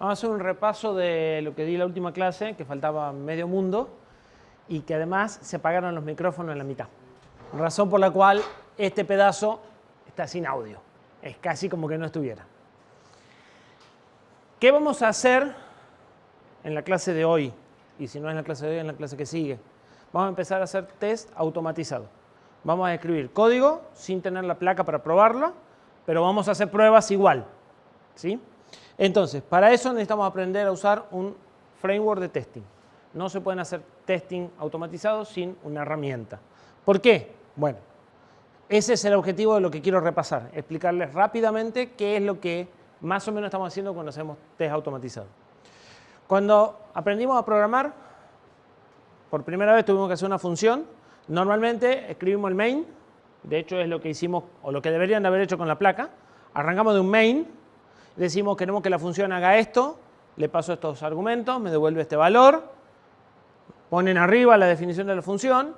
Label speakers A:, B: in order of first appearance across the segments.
A: Vamos a hacer un repaso de lo que di en la última clase, que faltaba medio mundo, y que además se apagaron los micrófonos en la mitad. Razón por la cual este pedazo está sin audio. Es casi como que no estuviera. ¿Qué vamos a hacer en la clase de hoy? Y si no es en la clase de hoy, en la clase que sigue. Vamos a empezar a hacer test automatizado. Vamos a escribir código sin tener la placa para probarlo, pero vamos a hacer pruebas igual. ¿Sí? Entonces, para eso necesitamos aprender a usar un framework de testing. No se pueden hacer testing automatizados sin una herramienta. ¿Por qué? Bueno, ese es el objetivo de lo que quiero repasar. Explicarles rápidamente qué es lo que más o menos estamos haciendo cuando hacemos test automatizados. Cuando aprendimos a programar, por primera vez tuvimos que hacer una función. Normalmente escribimos el main. De hecho, es lo que hicimos, o lo que deberían de haber hecho con la placa. Arrancamos de un main. Decimos, queremos que la función haga esto, le paso estos argumentos, me devuelve este valor, ponen arriba la definición de la función,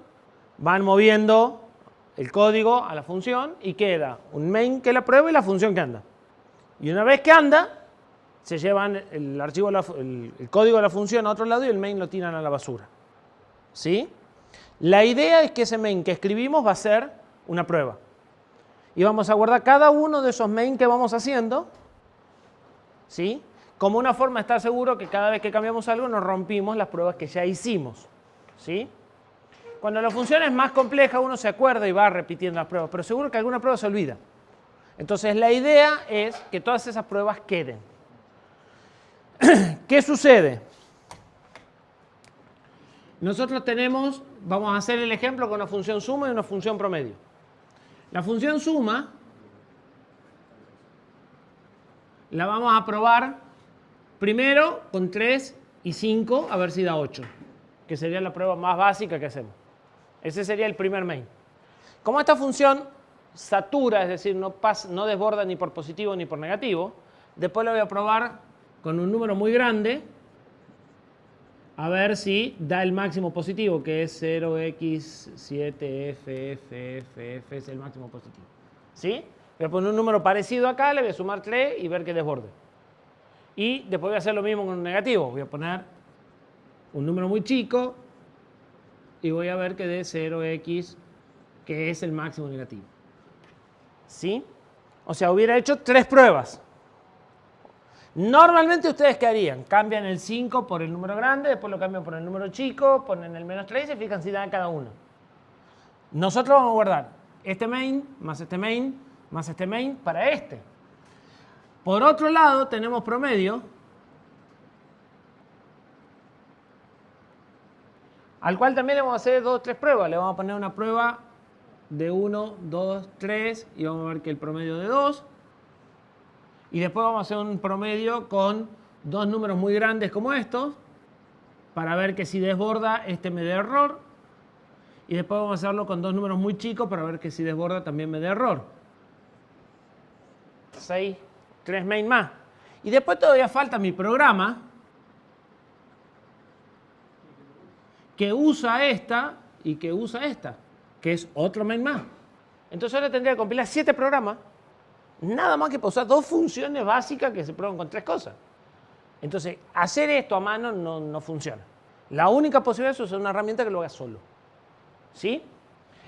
A: van moviendo el código a la función y queda un main que la prueba y la función que anda. Y una vez que anda, se llevan el archivo, el código de la función a otro lado y el main lo tiran a la basura. ¿Sí? La idea es que ese main que escribimos va a ser una prueba. Y vamos a guardar cada uno de esos main que vamos haciendo, ¿sí? Como una forma de estar seguro que cada vez que cambiamos algo nos rompimos las pruebas que ya hicimos. ¿Sí? Cuando la función es más compleja uno se acuerda y va repitiendo las pruebas, pero seguro que alguna prueba se olvida. Entonces la idea es que todas esas pruebas queden. ¿Qué sucede? Nosotros tenemos, vamos a hacer el ejemplo con una función suma y una función promedio. La función suma la vamos a probar primero con 3 y 5 a ver si da 8, que sería la prueba más básica que hacemos. Ese sería el primer main. Como esta función satura, es decir, no desborda ni por positivo ni por negativo, después la voy a probar con un número muy grande a ver si da el máximo positivo, que es 0x7f es el máximo positivo. ¿Sí? Voy a poner un número parecido acá, le voy a sumar 3 y ver que desborde. Y después voy a hacer lo mismo con un negativo. Voy a poner un número muy chico y voy a ver que dé 0x, que es el máximo negativo. ¿Sí? O sea, hubiera hecho 3 pruebas. Normalmente ustedes ¿qué harían? Cambian el 5 por el número grande, después lo cambian por el número chico, ponen el menos 3 y se fijan si dan cada uno. Nosotros vamos a guardar este main más este main más este main para este. Por otro lado, tenemos promedio, al cual también le vamos a hacer 2 o 3 pruebas. Le vamos a poner una prueba de 1, 2, 3 y vamos a ver que el promedio de 2. Y después vamos a hacer un promedio con 2 números muy grandes como estos para ver que si desborda este me dé error. Y después vamos a hacerlo con 2 números muy chicos para ver que si desborda también me dé error. 6, 3 main más. Y después todavía falta mi programa que usa esta y que usa esta, que es otro main más. Entonces ahora tendría que compilar 7 programas, nada más que para usar 2 funciones básicas que se prueban con 3 cosas. Entonces, hacer esto a mano no funciona. La única posibilidad es usar una herramienta que lo haga solo. ¿Sí?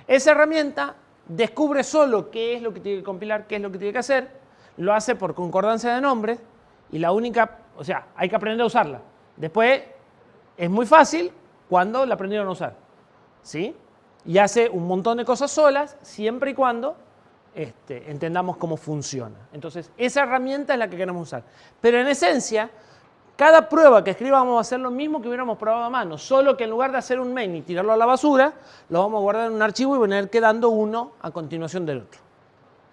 A: Esa herramienta descubre solo qué es lo que tiene que compilar, qué es lo que tiene que hacer, lo hace por concordancia de nombres y la única, o sea, hay que aprender a usarla. Después es muy fácil cuando la aprendieron a usar. ¿Sí? Y hace un montón de cosas solas siempre y cuando entendamos cómo funciona. Entonces, esa herramienta es la que queremos usar. Pero en esencia, cada prueba que escriba vamos a hacer lo mismo que hubiéramos probado a mano, solo que en lugar de hacer un main y tirarlo a la basura, lo vamos a guardar en un archivo y van a ir quedando uno a continuación del otro.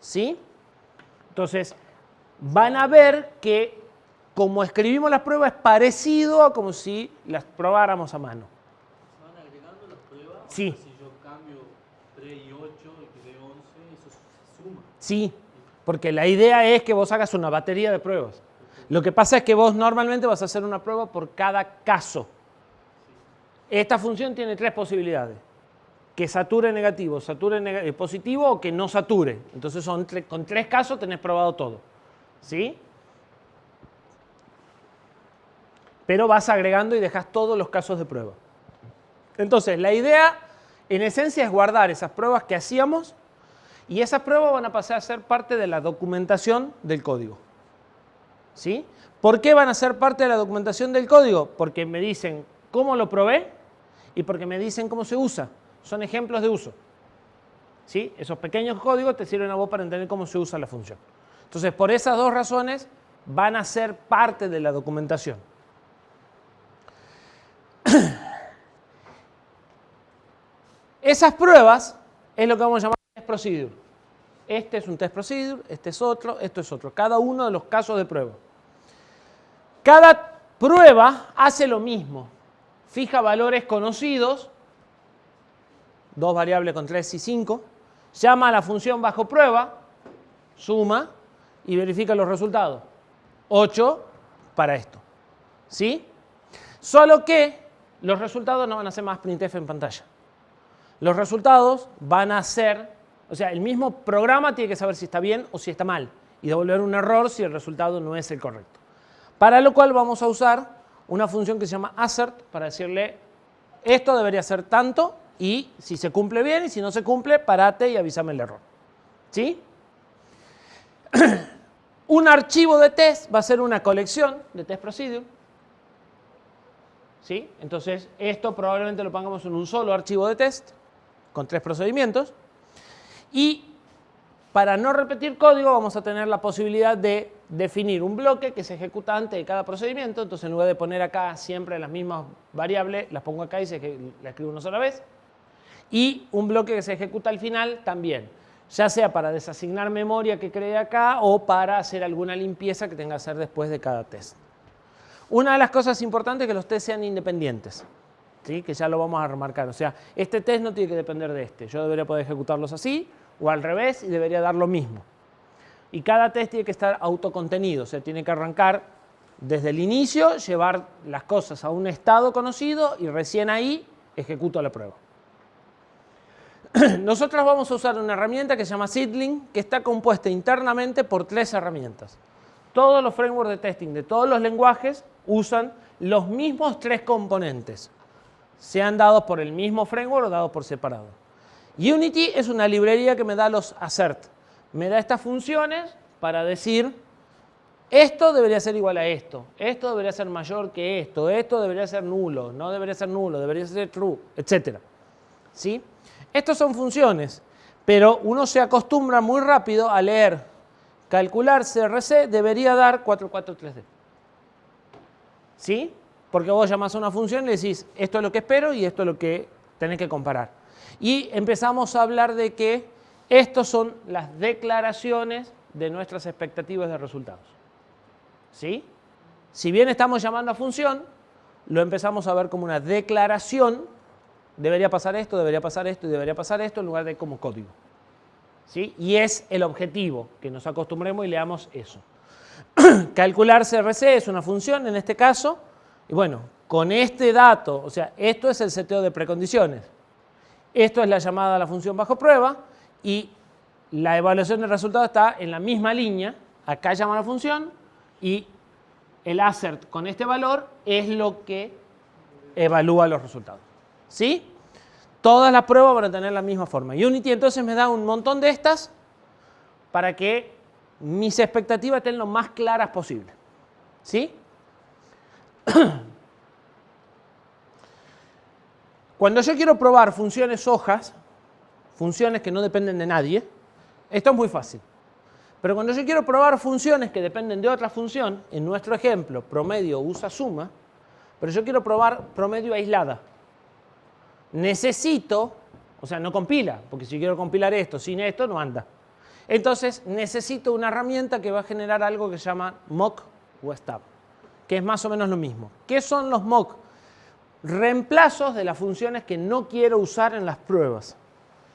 A: ¿Sí? Entonces, van a ver que como escribimos las pruebas es parecido a como si las probáramos a mano.
B: ¿Se van agregando las pruebas?
A: Sí.
B: Si yo cambio 3 y 8 y que dé 11, eso se suma.
A: Sí, porque la idea es que vos hagas una batería de pruebas. Lo que pasa es que vos normalmente vas a hacer una prueba por cada caso. Esta función tiene 3 posibilidades. que sature negativo, sature positivo o que no sature. Entonces con 3 casos tenés probado todo. ¿Sí? Pero vas agregando y dejas todos los casos de prueba. Entonces, la idea en esencia es guardar esas pruebas que hacíamos y esas pruebas van a pasar a ser parte de la documentación del código. ¿Sí? ¿Por qué van a ser parte de la documentación del código? Porque me dicen cómo lo probé y porque me dicen cómo se usa. Son ejemplos de uso. ¿Sí? Esos pequeños códigos te sirven a vos para entender cómo se usa la función. Entonces, por esas 2 razones van a ser parte de la documentación. Esas pruebas es lo que vamos a llamar test procedure. Este es un test procedure, este es otro, esto es otro. Cada uno de los casos de prueba. Cada prueba hace lo mismo. Fija valores conocidos, 2 variables con 3 y 5. Llama a la función bajo prueba, suma y verifica los resultados. 8 para esto. ¿Sí? Solo que los resultados no van a ser más printf en pantalla. Los resultados van a ser, o sea, el mismo programa tiene que saber si está bien o si está mal y devolver un error si el resultado no es el correcto. Para lo cual vamos a usar una función que se llama assert para decirle esto debería ser tanto y si se cumple bien y si no se cumple, parate y avísame el error. ¿Sí? Un archivo de test va a ser una colección de test procedure. ¿Sí? Entonces, esto probablemente lo pongamos en un solo archivo de test con 3 procedimientos. Y para no repetir código, vamos a tener la posibilidad de definir un bloque que se ejecuta antes de cada procedimiento. Entonces, en lugar de poner acá siempre las mismas variables, las pongo acá y la escribo una sola vez. Y un bloque que se ejecuta al final también, ya sea para desasignar memoria que creé acá o para hacer alguna limpieza que tenga que hacer después de cada test. Una de las cosas importantes es que los tests sean independientes, ¿sí? Que ya lo vamos a remarcar. O sea, este test no tiene que depender de este. Yo debería poder ejecutarlos así o al revés y debería dar lo mismo. Y cada test tiene que estar autocontenido, o sea, tiene que arrancar desde el inicio, llevar las cosas a un estado conocido y recién ahí ejecuto la prueba. Nosotros vamos a usar una herramienta que se llama Seedling, que está compuesta internamente por 3 herramientas. Todos los frameworks de testing de todos los lenguajes usan los mismos 3 componentes, sean dados por el mismo framework o dados por separado. Unity es una librería que me da los assert, me da estas funciones para decir esto debería ser igual a esto debería ser mayor que esto debería ser nulo, no debería ser nulo, debería ser true, etc. ¿Sí? Estas son funciones, pero uno se acostumbra muy rápido a leer calcular CRC debería dar 443D. ¿Sí? Porque vos llamás a una función y le decís esto es lo que espero y esto es lo que tenés que comparar. Y empezamos a hablar de que estas son las declaraciones de nuestras expectativas de resultados. ¿Sí? Si bien estamos llamando a función, lo empezamos a ver como una declaración. Debería pasar esto y debería pasar esto en lugar de como código. ¿Sí? Y es el objetivo, que nos acostumbremos y leamos eso. Calcular CRC es una función en este caso, y bueno, con este dato, o sea, esto es el seteo de precondiciones. Esto es la llamada a la función bajo prueba y la evaluación del resultado está en la misma línea. Acá llama a la función y el assert con este valor es lo que evalúa los resultados. ¿Sí? Todas las pruebas van a tener la misma forma. Unity entonces me da un montón de estas para que mis expectativas estén lo más claras posible. ¿Sí? Cuando yo quiero probar funciones hojas, funciones que no dependen de nadie, esto es muy fácil. Pero cuando yo quiero probar funciones que dependen de otra función, en nuestro ejemplo, promedio usa suma, pero yo quiero probar promedio aislada. Necesito, o sea, no compila, porque si quiero compilar esto sin esto no anda. Entonces necesito una herramienta que va a generar algo que se llama mock o stub, que es más o menos lo mismo. ¿Qué son los mock? Reemplazos de las funciones que no quiero usar en las pruebas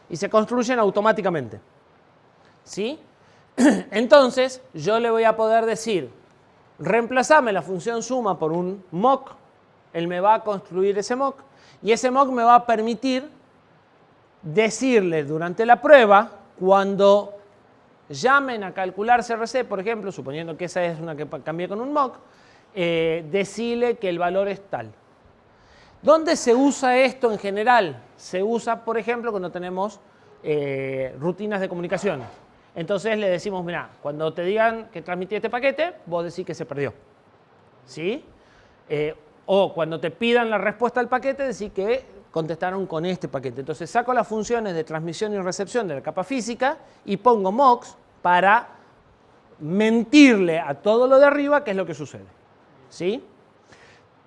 A: y se construyen automáticamente. ¿Sí? Entonces yo le voy a poder decir, reemplazame la función suma por un mock, él me va a construir ese mock y ese mock me va a permitir decirle durante la prueba, cuando llamen a calcular CRC, por ejemplo, suponiendo que esa es una que cambié con un mock, decirle que el valor es tal. ¿Dónde se usa esto en general? Se usa, por ejemplo, cuando tenemos rutinas de comunicación. Entonces le decimos, mira, cuando te digan que transmití este paquete, vos decís que se perdió. ¿Sí? O cuando te pidan la respuesta al paquete, decís que contestaron con este paquete. Entonces saco las funciones de transmisión y recepción de la capa física y pongo mocks para mentirle a todo lo de arriba qué es lo que sucede. ¿Sí?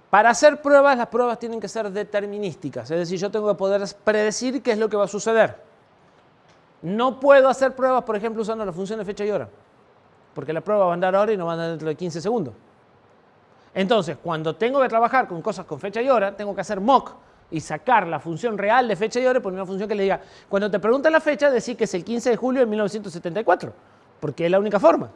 A: Para hacer pruebas, las pruebas tienen que ser determinísticas. Es decir, yo tengo que poder predecir qué es lo que va a suceder. No puedo hacer pruebas, por ejemplo, usando la función de fecha y hora. Porque la prueba va a andar ahora y no va a andar dentro de 15 segundos. Entonces, cuando tengo que trabajar con cosas con fecha y hora, tengo que hacer mock y sacar la función real de fecha y hora y poner una función que le diga, cuando te preguntan la fecha, decir que es el 15 de julio de 1974. Porque es la única forma.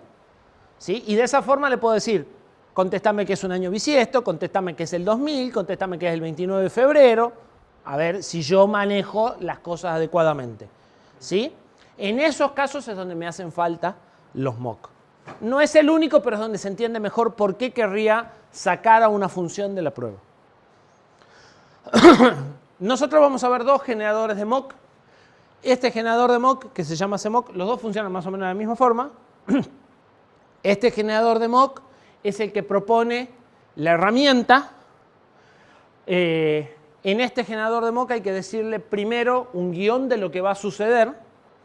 A: ¿Sí? Y de esa forma le puedo decir, contéstame que es un año bisiesto, contéstame que es el 2000, contéstame que es el 29 de febrero, a ver si yo manejo las cosas adecuadamente. ¿Sí? En esos casos es donde me hacen falta los mock. No es el único, pero es donde se entiende mejor por qué querría sacar a una función de la prueba. Nosotros vamos a ver dos generadores de mock. Este generador de mock, que se llama CMOC, los dos funcionan más o menos de la misma forma. Este generador de mock es el que propone la herramienta. En este generador de mock hay que decirle primero un guión de lo que va a suceder.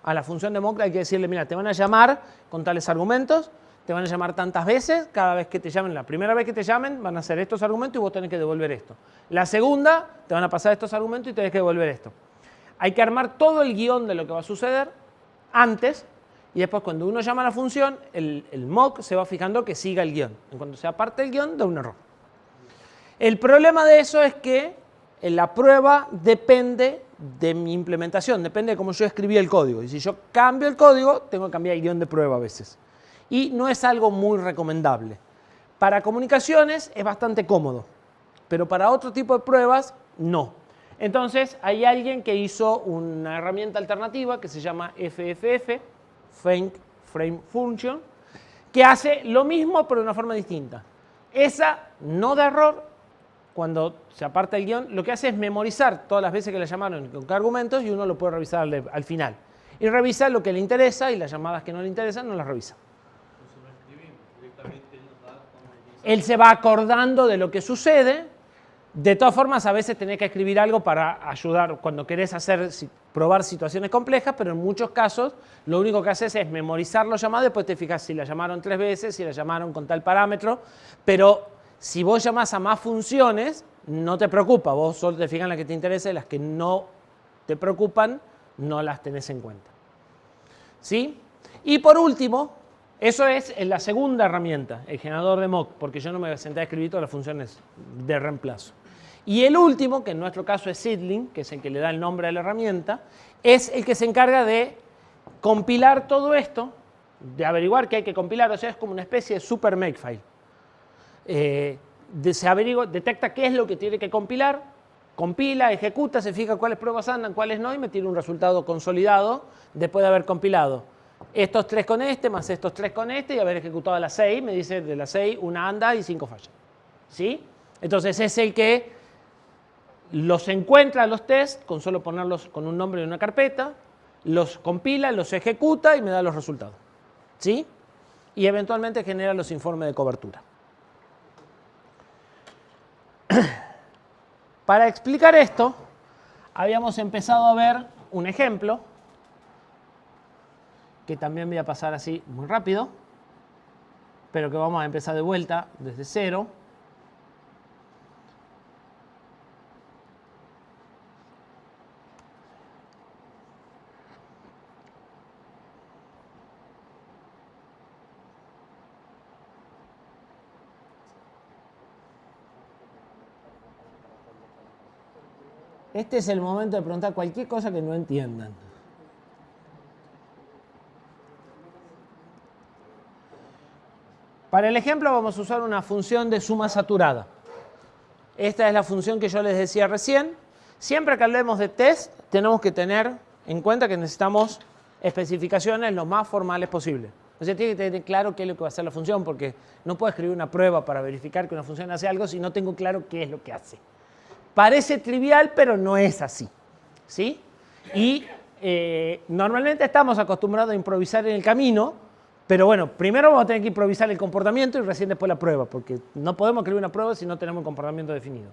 A: A la función de mock hay que decirle, mira, te van a llamar con tales argumentos, te van a llamar tantas veces, cada vez que te llamen, la primera vez que te llamen van a hacer estos argumentos y vos tenés que devolver esto. La segunda, te van a pasar estos argumentos y tenés que devolver esto. Hay que armar todo el guión de lo que va a suceder antes y después cuando uno llama a la función, el mock se va fijando que siga el guión. En cuanto se aparte el guión, da un error. El problema de eso es que la prueba depende de mi implementación, depende de cómo yo escribí el código. Y si yo cambio el código, tengo que cambiar el guión de prueba a veces. Y no es algo muy recomendable. Para comunicaciones es bastante cómodo, pero para otro tipo de pruebas, no. Entonces, hay alguien que hizo una herramienta alternativa que se llama FFF, Frame Function, que hace lo mismo pero de una forma distinta. Esa no da error. Cuando se aparta el guión, lo que hace es memorizar todas las veces que le llamaron con qué argumentos y uno lo puede revisar al final. Y revisa lo que le interesa y las llamadas que no le interesan no las revisa.
B: Entonces no escribimos, directamente él nos da como
A: Él se va acordando de lo que sucede. De todas formas, a veces tenés que escribir algo para ayudar cuando querés probar situaciones complejas, pero en muchos casos lo único que haces es memorizar los llamados, después te fijas si la llamaron 3 veces, si la llamaron con tal parámetro, pero si vos llamás a más funciones, no te preocupa, vos solo te fijas en las que te interesa y las que no te preocupan, no las tenés en cuenta. ¿Sí? Y por último, eso es la segunda herramienta, el generador de mock, porque yo no me senté a escribir todas las funciones de reemplazo. Y el último, que en nuestro caso es Seedling, que es el que le da el nombre a la herramienta, es el que se encarga de compilar todo esto, de averiguar qué hay que compilar, o sea, es como una especie de super makefile. Detecta qué es lo que tiene que compilar, compila, ejecuta, se fija cuáles pruebas andan, cuáles no, y me tiene un resultado consolidado después de haber compilado estos 3 con este, más estos 3 con este, y haber ejecutado las 6, me dice de las 6, una anda y 5 falla. ¿Sí? Entonces es el que los encuentra los tests con solo ponerlos con un nombre en una carpeta, los compila, los ejecuta y me da los resultados. ¿Sí? Y eventualmente genera los informes de cobertura. Para explicar esto, habíamos empezado a ver un ejemplo, que también voy a pasar así muy rápido, pero que vamos a empezar de vuelta desde cero. Este es el momento de preguntar cualquier cosa que no entiendan. Para el ejemplo vamos a usar una función de suma saturada. Esta es la función que yo les decía recién. Siempre que hablemos de test tenemos que tener en cuenta que necesitamos especificaciones lo más formales posible. O sea, tiene que tener claro qué es lo que va a hacer la función, porque no puedo escribir una prueba para verificar que una función hace algo si no tengo claro qué es lo que hace. Parece trivial, pero no es así. ¿Sí? Y normalmente estamos acostumbrados a improvisar en el camino, pero bueno, primero vamos a tener que improvisar el comportamiento y recién después la prueba, porque no podemos escribir una prueba si no tenemos el comportamiento definido.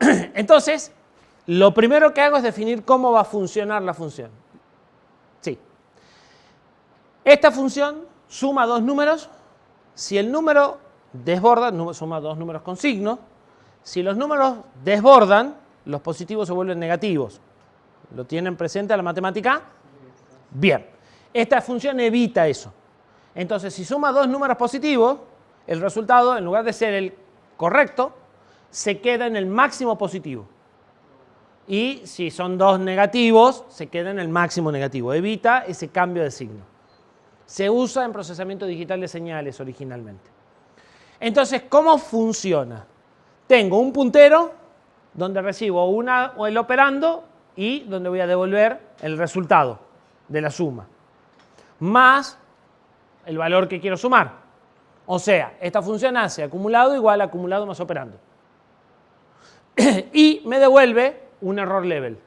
A: Entonces, lo primero que hago es definir cómo va a funcionar la función. Sí. Esta función suma dos números. Si el número desborda, suma dos números con signo. Si los números desbordan, los positivos se vuelven negativos. ¿Lo tienen presente a la matemática? Bien. Esta función evita eso. Entonces, si suma dos números positivos, el resultado, en lugar de ser el correcto, se queda en el máximo positivo. Y si son dos negativos, se queda en el máximo negativo. Evita ese cambio de signo. Se usa en procesamiento digital de señales originalmente. Entonces, ¿cómo funciona? Tengo un puntero donde recibo el operando y donde voy a devolver el resultado de la suma, más el valor que quiero sumar. O sea, esta función hace acumulado igual a acumulado más operando. Y me devuelve un error level.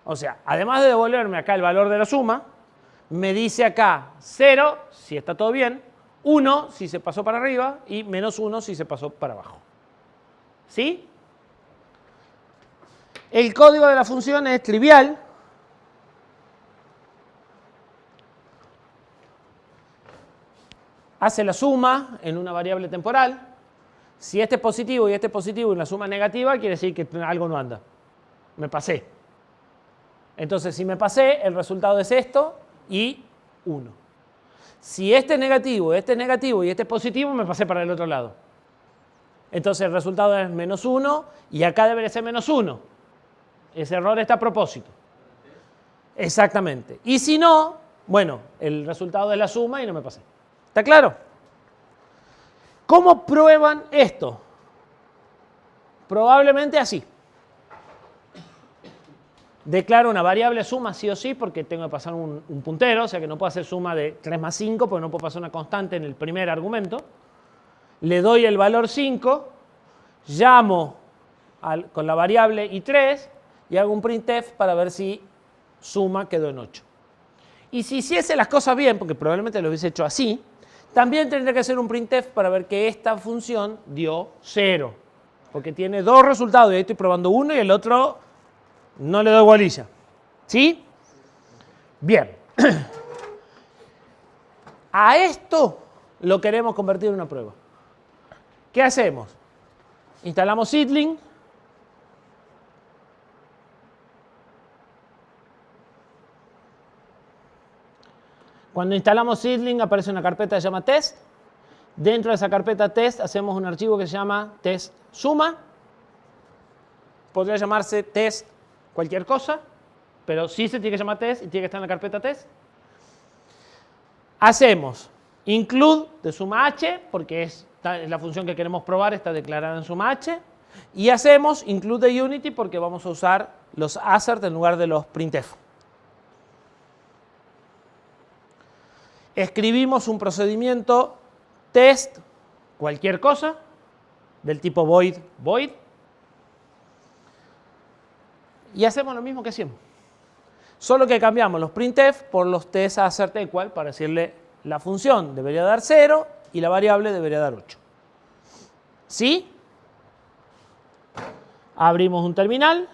A: O sea, además de devolverme acá el valor de la suma, me dice acá 0 si está todo bien, 1 si se pasó para arriba y menos 1 si se pasó para abajo. ¿Sí? El código de la función es trivial. Hace la suma en una variable temporal. Si este es positivo y la suma es negativa, quiere decir que algo no anda. Me pasé. Entonces, si me pasé, el resultado es esto y 1. Si este es negativo y este es positivo, me pasé para el otro lado. Entonces, el resultado es menos 1 y acá debería ser menos 1. Ese error está a propósito. Exactamente. Y si no, bueno, el resultado es la suma y no me pasé. ¿Está claro? ¿Cómo prueban esto? Probablemente así. Declaro una variable suma sí o sí porque tengo que pasar un puntero, o sea que no puedo hacer suma de 3 más 5 porque no puedo pasar una constante en el primer argumento. Le doy el valor 5, llamo con la variable i3 y hago un printf para ver si suma quedó en 8. Y si hiciese las cosas bien, porque probablemente lo hubiese hecho así, también tendría que hacer un printf para ver que esta función dio 0. Porque tiene dos resultados y ahí estoy probando uno y el otro no le doy bolilla. ¿Sí? Bien. A esto lo queremos convertir en una prueba. ¿Qué hacemos? Instalamos Seedling. Cuando instalamos Seedling aparece una carpeta que se llama test. Dentro de esa carpeta test hacemos un archivo que se llama test suma. Podría llamarse test cualquier cosa, pero sí se tiene que llamar test y tiene que estar en la carpeta test. Hacemos include de suma h, porque es la función que queremos probar, está declarada en suma h. Y hacemos include de unity porque vamos a usar los assert en lugar de los printf. Escribimos un procedimiento test cualquier cosa del tipo void void y hacemos lo mismo que siempre. Solo que cambiamos los printf por los test assert equal para decirle la función debería dar 0 y la variable debería dar 8. ¿Sí? Abrimos un terminal.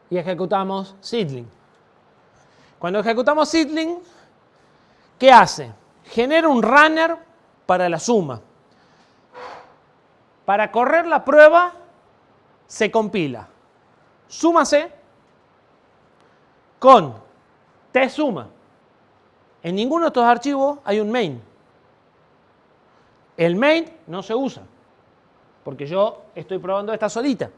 A: Y ejecutamos Seedling. Cuando ejecutamos Seedling, ¿qué hace? Genera un runner para la suma. Para correr la prueba, se compila súmase con tsuma. En ninguno de estos archivos hay un main. El main no se usa, porque yo estoy probando esta solita.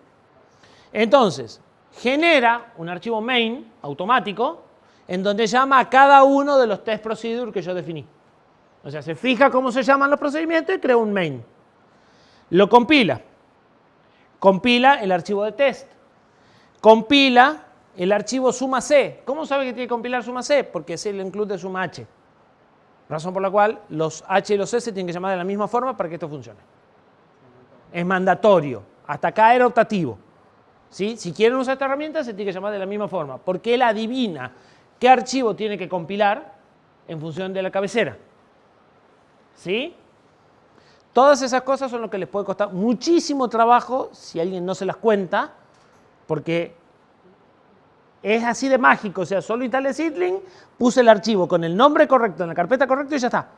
A: Entonces, genera un archivo main automático en donde llama a cada uno de los test procedure que yo definí. O sea, se fija cómo se llaman los procedimientos y crea un main. Lo compila. Compila el archivo de test. Compila el archivo suma C. ¿Cómo sabe que tiene que compilar suma C? Porque es el include de suma H. Razón por la cual los H y los S se tienen que llamar de la misma forma para que esto funcione. Es mandatorio. Hasta acá era optativo. ¿Sí? Si quieren usar esta herramienta, se tiene que llamar de la misma forma. Porque él adivina qué archivo tiene que compilar en función de la cabecera. ¿Sí? Todas esas cosas son lo que les puede costar muchísimo trabajo si alguien no se las cuenta, porque es así de mágico. O sea, solo instalé Zitling, puse el archivo con el nombre correcto en la carpeta correcta y ya está.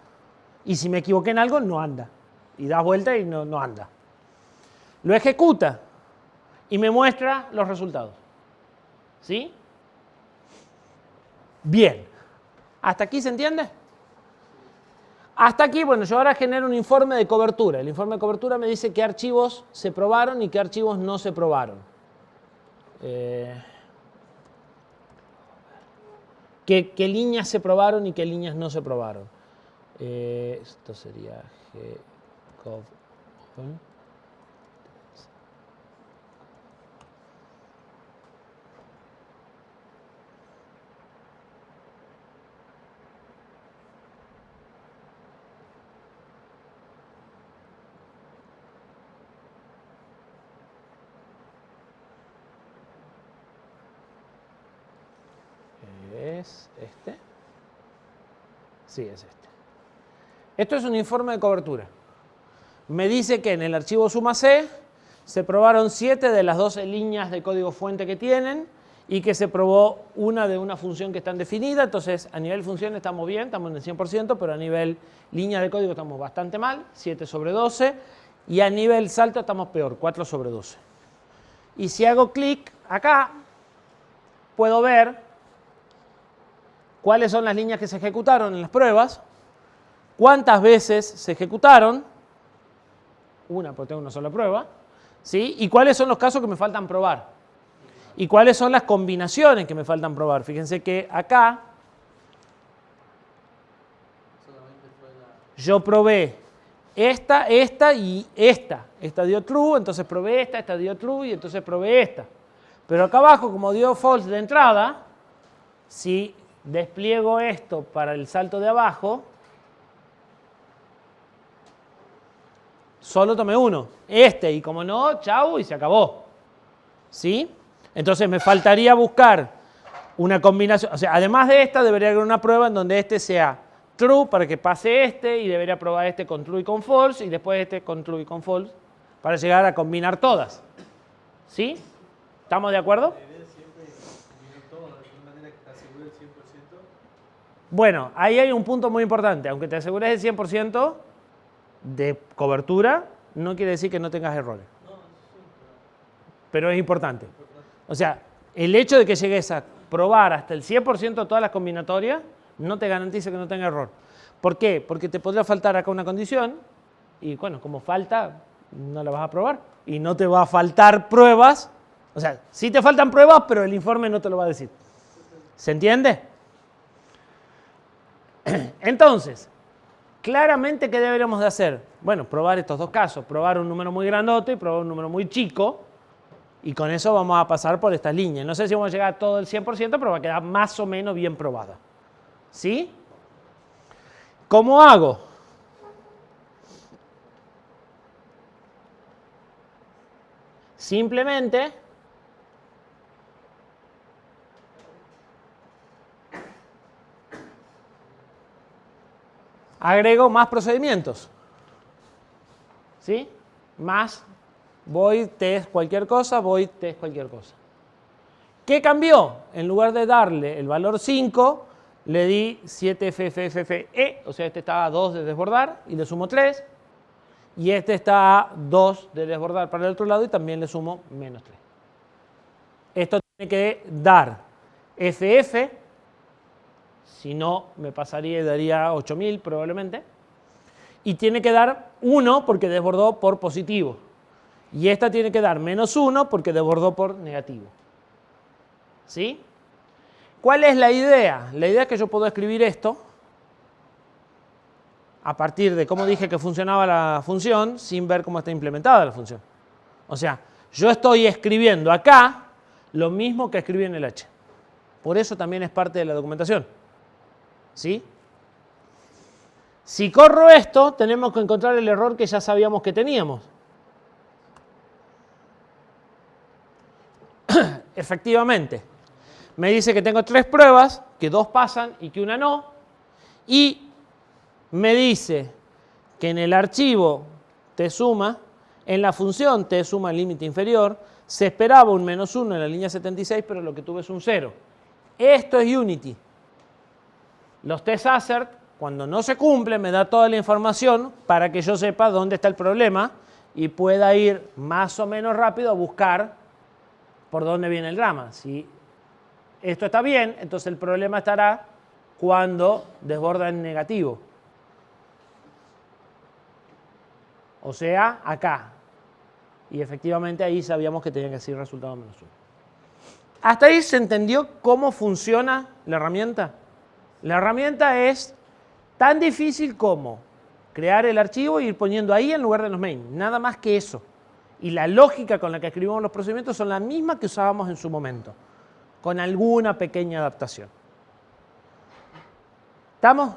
A: Y si me equivoqué en algo, no anda. Y das vuelta y no anda. Lo ejecuta y me muestra los resultados. ¿Sí? Bien. ¿Hasta aquí se entiende? Hasta aquí, bueno, yo ahora genero un informe de cobertura. El informe de cobertura me dice qué archivos se probaron y qué archivos no se probaron. ¿Qué líneas se probaron y qué líneas no se probaron? Esto sería gcov. ¿Es este? Sí, es este. Esto es un informe de cobertura. Me dice que en el archivo suma C se probaron 7 de las 12 líneas de código fuente que tienen y que se probó una de una función que está definida. Entonces, a nivel función estamos bien, estamos en el 100%, pero a nivel línea de código estamos bastante mal, 7 sobre 12. Y a nivel salto estamos peor, 4 sobre 12. Y si hago clic acá, puedo ver cuáles son las líneas que se ejecutaron en las pruebas, cuántas veces se ejecutaron, una porque tengo una sola prueba, ¿sí? Y cuáles son los casos que me faltan probar. Y cuáles son las combinaciones que me faltan probar. Fíjense que acá yo probé esta y esta. Esta dio true, entonces probé esta dio true y entonces probé esta. Pero acá abajo, como dio false de entrada, si despliego esto para el salto de abajo, solo tomé uno, y como no, chau, y se acabó. ¿Sí? Entonces me faltaría buscar una combinación, o sea, además de esta debería haber una prueba en donde este sea true para que pase y debería probar este con true y con false, y después este con true y con false, para llegar a combinar todas. ¿Sí? ¿Estamos de acuerdo? Bueno, ahí hay un punto muy importante. Aunque te asegures el 100% de cobertura, no quiere decir que no tengas errores. Pero es importante. O sea, el hecho de que llegues a probar hasta el 100% de todas las combinatorias no te garantiza que no tenga error. ¿Por qué? Porque te podría faltar acá una condición y, bueno, como falta, no la vas a probar. Y no te va a faltar pruebas. O sea, sí te faltan pruebas, pero el informe no te lo va a decir. ¿Se entiende? Entonces, claramente, ¿qué deberíamos de hacer? Bueno, probar estos dos casos, probar un número muy grandote y probar un número muy chico, y con eso vamos a pasar por estas líneas. No sé si vamos a llegar a todo el 100%, pero va a quedar más o menos bien probada. ¿Sí? ¿Cómo hago? Simplemente agrego más procedimientos. ¿Sí? Más void test cualquier cosa, void test cualquier cosa. ¿Qué cambió? En lugar de darle el valor 5, le di 7FFFE, o sea, este está a 2 de desbordar y le sumo 3. Y este está a 2 de desbordar para el otro lado y también le sumo menos 3. Esto tiene que dar FF, si no me pasaría y daría 8000 probablemente. Y tiene que dar 1 porque desbordó por positivo. Y esta tiene que dar menos 1 porque desbordó por negativo. ¿Sí? ¿Cuál es la idea? La idea es que yo puedo escribir esto a partir de cómo dije que funcionaba la función sin ver cómo está implementada la función. O sea, yo estoy escribiendo acá lo mismo que escribí en el H. Por eso también es parte de la documentación. ¿Sí? Si corro esto, tenemos que encontrar el error que ya sabíamos que teníamos. Efectivamente, me dice que tengo 3 pruebas, que 2 pasan y que una no. Y me dice que en el archivo tsuma, en la función tsuma límite inferior, se esperaba un -1 en la línea 76, pero lo que tuve es un 0. Esto es Unity. Los test assert, cuando no se cumple, me da toda la información para que yo sepa dónde está el problema y pueda ir más o menos rápido a buscar por dónde viene el drama. Si esto está bien, entonces el problema estará cuando desborda en negativo. O sea, acá. Y efectivamente ahí sabíamos que tenía que ser resultado -1. ¿Hasta ahí se entendió cómo funciona la herramienta? La herramienta es tan difícil como crear el archivo y ir poniendo ahí en lugar de los main. Nada más que eso. Y la lógica con la que escribimos los procedimientos son las mismas que usábamos en su momento, con alguna pequeña adaptación. ¿Estamos?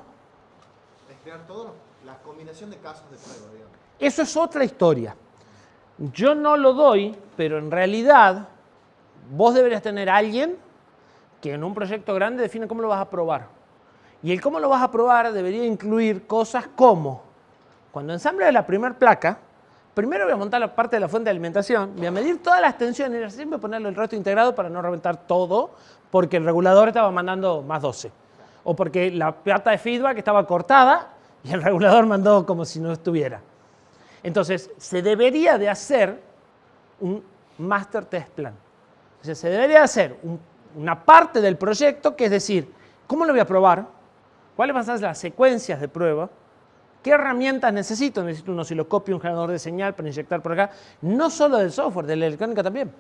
C: Es crear todo, la combinación de casos de prueba, digamos.
A: Eso es otra historia. Yo no lo doy, pero en realidad vos deberías tener a alguien que en un proyecto grande define cómo lo vas a probar. Y el cómo lo vas a probar debería incluir cosas como, cuando ensamble la primera placa, primero voy a montar la parte de la fuente de alimentación, voy a medir todas las tensiones y siempre ponerle el resto integrado para no reventar todo, porque el regulador estaba mandando más 12. O porque la pata de feedback estaba cortada y el regulador mandó como si no estuviera. Entonces, se debería de hacer un master test plan. O sea, se debería hacer una parte del proyecto, que es decir, ¿cómo lo voy a probar? ¿Cuáles van a ser las secuencias de prueba? ¿Qué herramientas necesito? Necesito un osciloscopio, un generador de señal para inyectar por acá. No solo del software, de la electrónica también.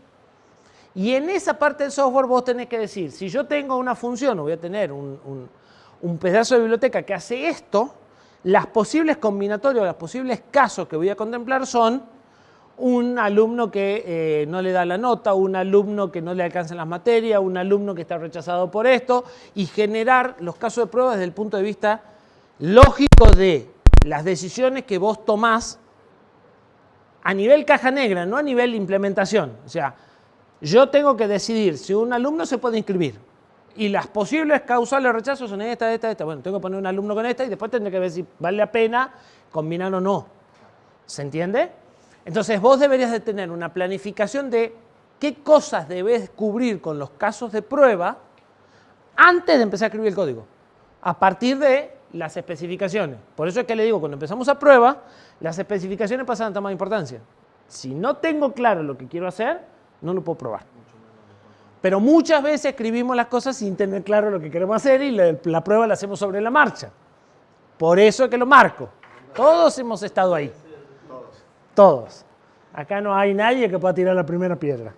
A: Y en esa parte del software vos tenés que decir, si yo tengo una función o voy a tener un pedazo de biblioteca que hace esto, las posibles combinatorias, los posibles casos que voy a contemplar son un alumno que no le da la nota, un alumno que no le alcanzan las materias, un alumno que está rechazado por esto, y generar los casos de prueba desde el punto de vista lógico de las decisiones que vos tomás a nivel caja negra, no a nivel implementación. O sea, yo tengo que decidir si un alumno se puede inscribir y las posibles causales de rechazo son esta. Bueno, tengo que poner un alumno con esta y después tendré que ver si vale la pena combinar o no. ¿Se entiende? Entonces vos deberías de tener una planificación de qué cosas debes cubrir con los casos de prueba antes de empezar a escribir el código, a partir de las especificaciones. Por eso es que le digo, cuando empezamos a prueba, las especificaciones pasan a tomar importancia. Si no tengo claro lo que quiero hacer, no lo puedo probar. Pero muchas veces escribimos las cosas sin tener claro lo que queremos hacer y la prueba la hacemos sobre la marcha. Por eso es que lo marco. Todos hemos estado ahí. Todos. Acá no hay nadie que pueda tirar la primera piedra.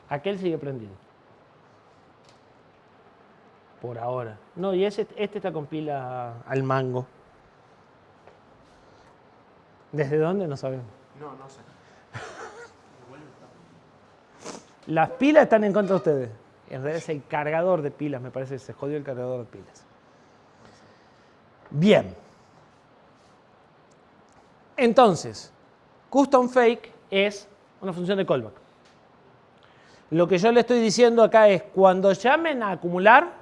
A: Aquel sigue prendido. Por ahora. No, y este está con pila al mango. ¿Desde dónde? No sabemos.
C: No, no sé.
A: Las pilas están en contra de ustedes. En realidad es el cargador de pilas, me parece que se jodió el cargador de pilas. Bien. Entonces, custom fake es una función de callback. Lo que yo le estoy diciendo acá es, cuando llamen a acumular,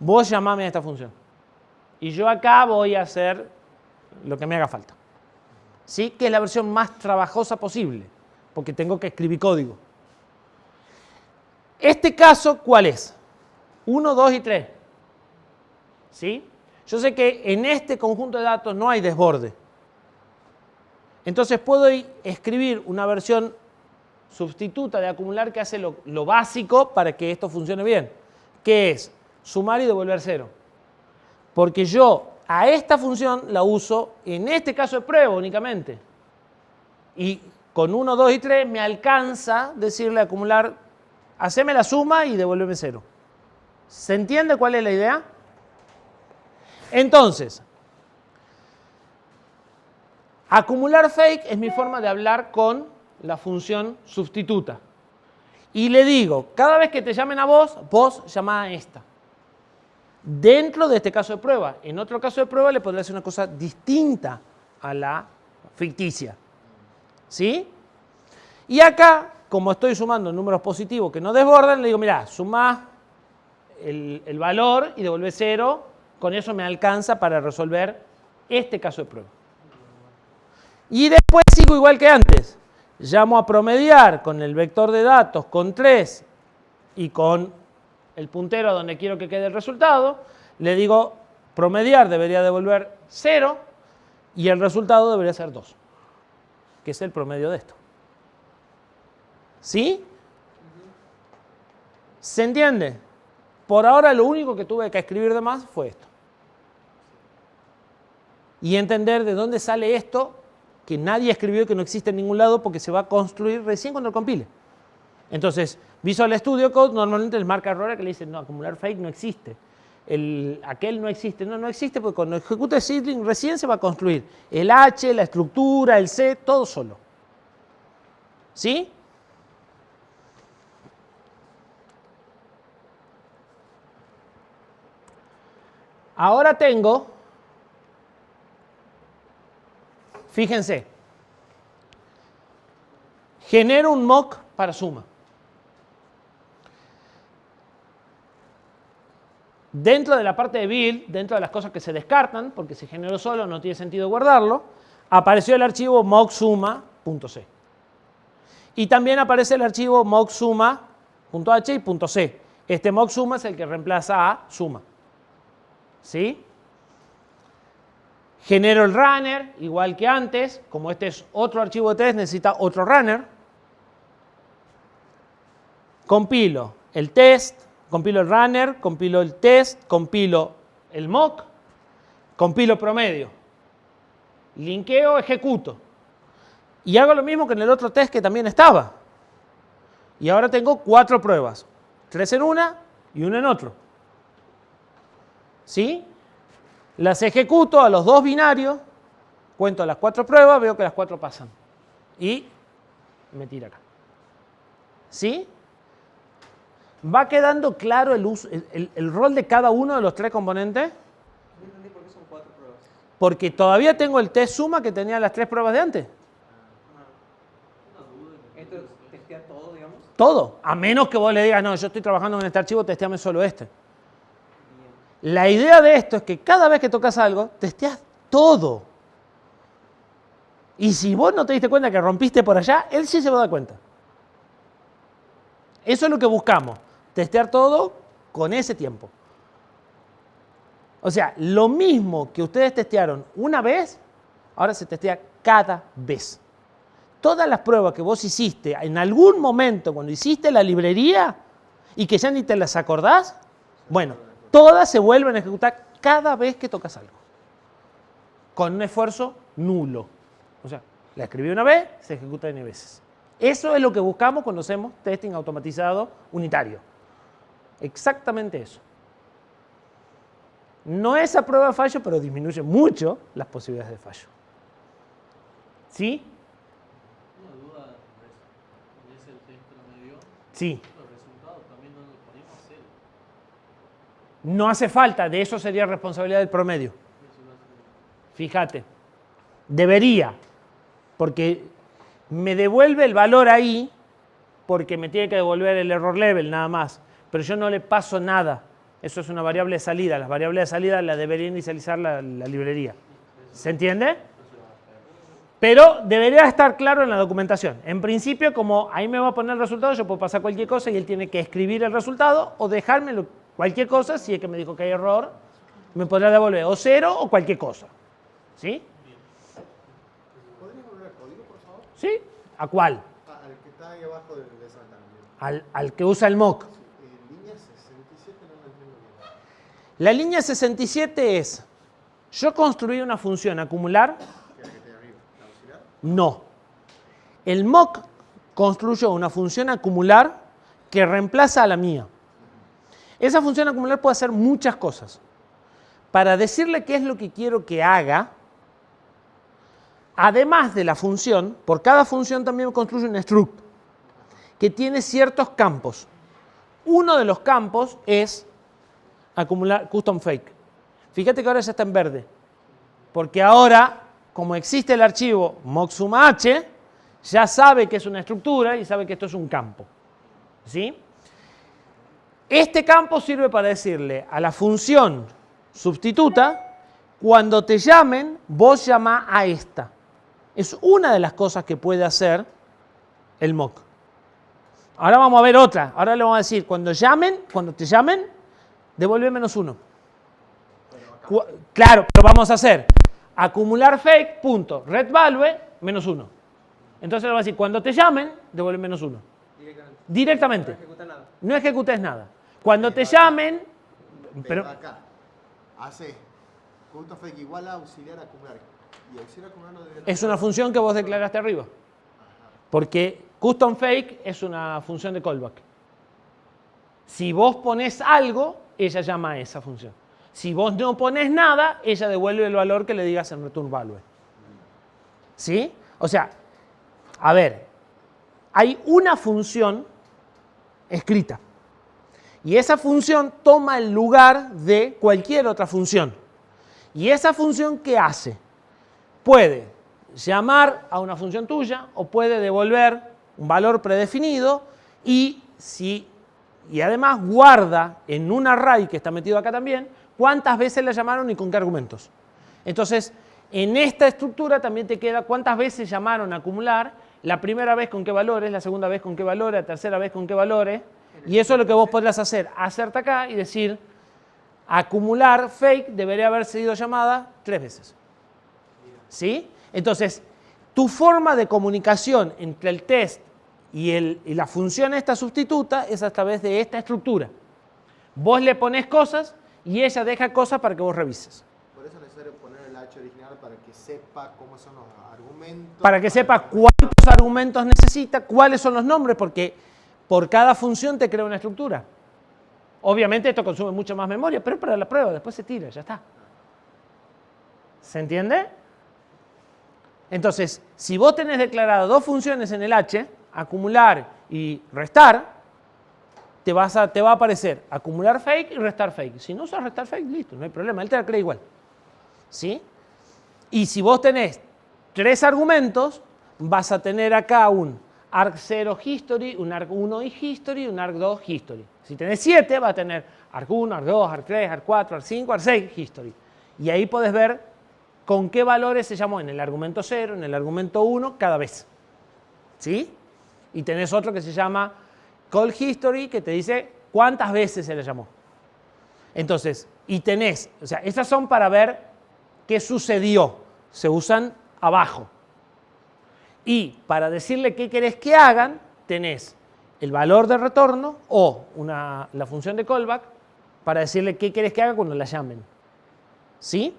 A: vos llamame a esta función. Y yo acá voy a hacer lo que me haga falta. ¿Sí? Que es la versión más trabajosa posible, porque tengo que escribir código. Este caso, ¿cuál es? 1, 2 y 3. ¿Sí? Yo sé que en este conjunto de datos no hay desborde. Entonces puedo escribir una versión sustituta de acumular que hace lo básico para que esto funcione bien, que es sumar y devolver 0. Porque yo a esta función la uso en este caso de prueba únicamente. Y con 1, 2 y 3 me alcanza decirle acumular, haceme la suma y devolverme 0. ¿Se entiende cuál es la idea? Entonces, acumular fake es mi forma de hablar con la función sustituta. Y le digo, cada vez que te llamen a vos, vos llamá a esta. Dentro de este caso de prueba. En otro caso de prueba le podré hacer una cosa distinta a la ficticia. ¿Sí? Y acá, como estoy sumando números positivos que no desbordan, le digo, mirá, sumá el valor y devolvé 0. Con eso me alcanza para resolver este caso de prueba. Y después sigo igual que antes. Llamo a promediar con el vector de datos con 3 y con el puntero a donde quiero que quede el resultado. Le digo, promediar debería devolver 0 y el resultado debería ser 2, que es el promedio de esto. ¿Sí? ¿Se entiende? Por ahora lo único que tuve que escribir de más fue esto. Y entender de dónde sale esto que nadie escribió y que no existe en ningún lado porque se va a construir recién cuando lo compile. Entonces, Visual Studio Code normalmente les marca errores que le dicen, no, acumular fake no existe. Aquel no existe. No existe porque cuando ejecute seedling recién se va a construir. El H, la estructura, el C, todo solo. ¿Sí? Ahora tengo, fíjense, genero un mock para suma. Dentro de la parte de build, dentro de las cosas que se descartan, porque se generó solo, no tiene sentido guardarlo, apareció el archivo mocksuma.c. Y también aparece el archivo mocksuma.h y .c. Este mocksuma es el que reemplaza a suma. ¿Sí? Genero el runner, igual que antes. Como este es otro archivo de test, necesita otro runner. Compilo el test, compilo el runner, compilo el test, compilo el mock, compilo promedio. Linkeo, ejecuto. Y hago lo mismo que en el otro test que también estaba. Y ahora tengo 4 pruebas. 3 en una y 1 en otro. ¿Sí? Las ejecuto a los 2 binarios, cuento las 4 pruebas, veo que las 4 pasan. Y me tira acá. ¿Sí? ¿Va quedando claro el rol de cada uno de los 3 componentes?
B: No entendí por qué son 4 pruebas.
A: Porque todavía tengo el test suma que tenía las 3 pruebas de antes.
B: ¿Esto testea todo, digamos?
A: Todo. A menos que vos le digas, no, yo estoy trabajando en este archivo, testeame solo este. La idea de esto es que cada vez que tocas algo, testeas todo. Y si vos no te diste cuenta que rompiste por allá, él sí se va a dar cuenta. Eso es lo que buscamos. Testear todo con ese tiempo. O sea, lo mismo que ustedes testearon una vez, ahora se testea cada vez. Todas las pruebas que vos hiciste en algún momento cuando hiciste la librería y que ya ni te las acordás, bueno, todas se vuelven a ejecutar cada vez que tocas algo. Con un esfuerzo nulo. O sea, la escribí una vez, se ejecuta N veces. Eso es lo que buscamos cuando hacemos testing automatizado unitario. Exactamente eso. No es a prueba de fallo, pero disminuye mucho las posibilidades de fallo. ¿Sí?
B: Una duda, es el test promedio.
A: Sí.
B: Los resultados también no los ponemos a cero.
A: No hace falta, de eso sería responsabilidad del promedio.
B: Eso lo hace.
A: Fíjate. Debería, porque me devuelve el valor ahí, porque me tiene que devolver el error level nada más, pero yo no le paso nada. Eso es una variable de salida. Las variables de salida las debería inicializar la librería. ¿Se entiende? Pero debería estar claro en la documentación. En principio, como ahí me va a poner el resultado, yo puedo pasar cualquier cosa y él tiene que escribir el resultado o dejármelo cualquier cosa. Si es que me dijo que hay error, me podrá devolver o 0 o cualquier cosa. ¿Sí?
C: ¿Podrías volver al código, por favor?
A: ¿Sí? ¿A cuál?
C: Al que está ahí abajo de Santa.
A: Al que usa el mock.
C: Línea 67 no lo entiendo bien.
A: La línea 67 es, yo construí una función acumular.
C: ¿Qué es la que tiene arriba? ¿La auxiliar?
A: No. El mock construyó una función acumular que reemplaza a la mía. Esa función acumular puede hacer muchas cosas. Para decirle qué es lo que quiero que haga, además de la función, por cada función también construye un struct que tiene ciertos campos. Uno de los campos es acumular custom fake. Fíjate que ahora ya está en verde, porque ahora, como existe el archivo mock_sumah, ya sabe que es una estructura y sabe que esto es un campo. ¿Sí? Este campo sirve para decirle a la función sustituta, cuando te llamen, vos llamá a esta. Es una de las cosas que puede hacer el mock. Ahora vamos a ver otra. Ahora le vamos a decir, cuando te llamen, devuelve -1. Claro, pero vamos a hacer acumular fake.retValue -1. Entonces le vamos a decir, cuando te llamen, devuelve -1. Directamente.
D: No ejecuta nada.
A: No ejecutes nada. Cuando te llamen, pero
C: acá hace custom fake igual a auxiliar acumular. Y auxiliar acumular no debe.
A: es una función que vos declaraste arriba. Porque custom fake es una función de callback. Si vos pones algo, ella llama a esa función. Si vos no pones nada, ella devuelve el valor que le digas en return value. ¿Sí? O sea, a ver, hay una función escrita. Y esa función toma el lugar de cualquier otra función. ¿Y esa función qué hace? Puede llamar a una función tuya o puede devolver un valor predefinido y además guarda en un array que está metido acá también cuántas veces la llamaron y con qué argumentos. Entonces, en esta estructura también te queda cuántas veces llamaron a acumular, la primera vez con qué valores, la segunda vez con qué valores, la tercera vez con qué valores. Y eso es lo que vos podrás hacer, hacerte acá y decir, acumular fake debería haber sido llamada 3 veces. ¿Sí? Entonces, tu forma de comunicación entre el test y la función esta sustituta es a través de esta estructura. Vos le pones cosas y ella deja cosas para que vos revises.
C: Por eso es necesario poner el H original para que sepa cómo son los argumentos.
A: Para que sepa cuántos argumentos necesita, cuáles son los nombres, porque por cada función te crea una estructura. Obviamente esto consume mucho más memoria, pero es para la prueba, después se tira, ya está. ¿Se entiende? Entonces, si vos tenés declarado 2 funciones en el H, acumular y restar, te va a aparecer acumular fake y restar fake. Si no usas restar fake, listo, no hay problema, él te la crea igual. ¿Sí? Y si vos tenés 3 argumentos, vas a tener acá un arg0 history, un arg1 history y un arg2 history. Si tenés 7, vas a tener arg1, arg2, arg3, arg4, arg5, arg6 history. Y ahí podés ver con qué valores se llamó en el argumento 0, en el argumento 1, cada vez. ¿Sí? Y tenés otro que se llama call history, que te dice cuántas veces se le llamó. Entonces, y tenés, o sea, estas son para ver qué sucedió. Se usan abajo. Y para decirle qué querés que hagan, tenés el valor de retorno o la función de callback para decirle qué querés que haga cuando la llamen. ¿Sí?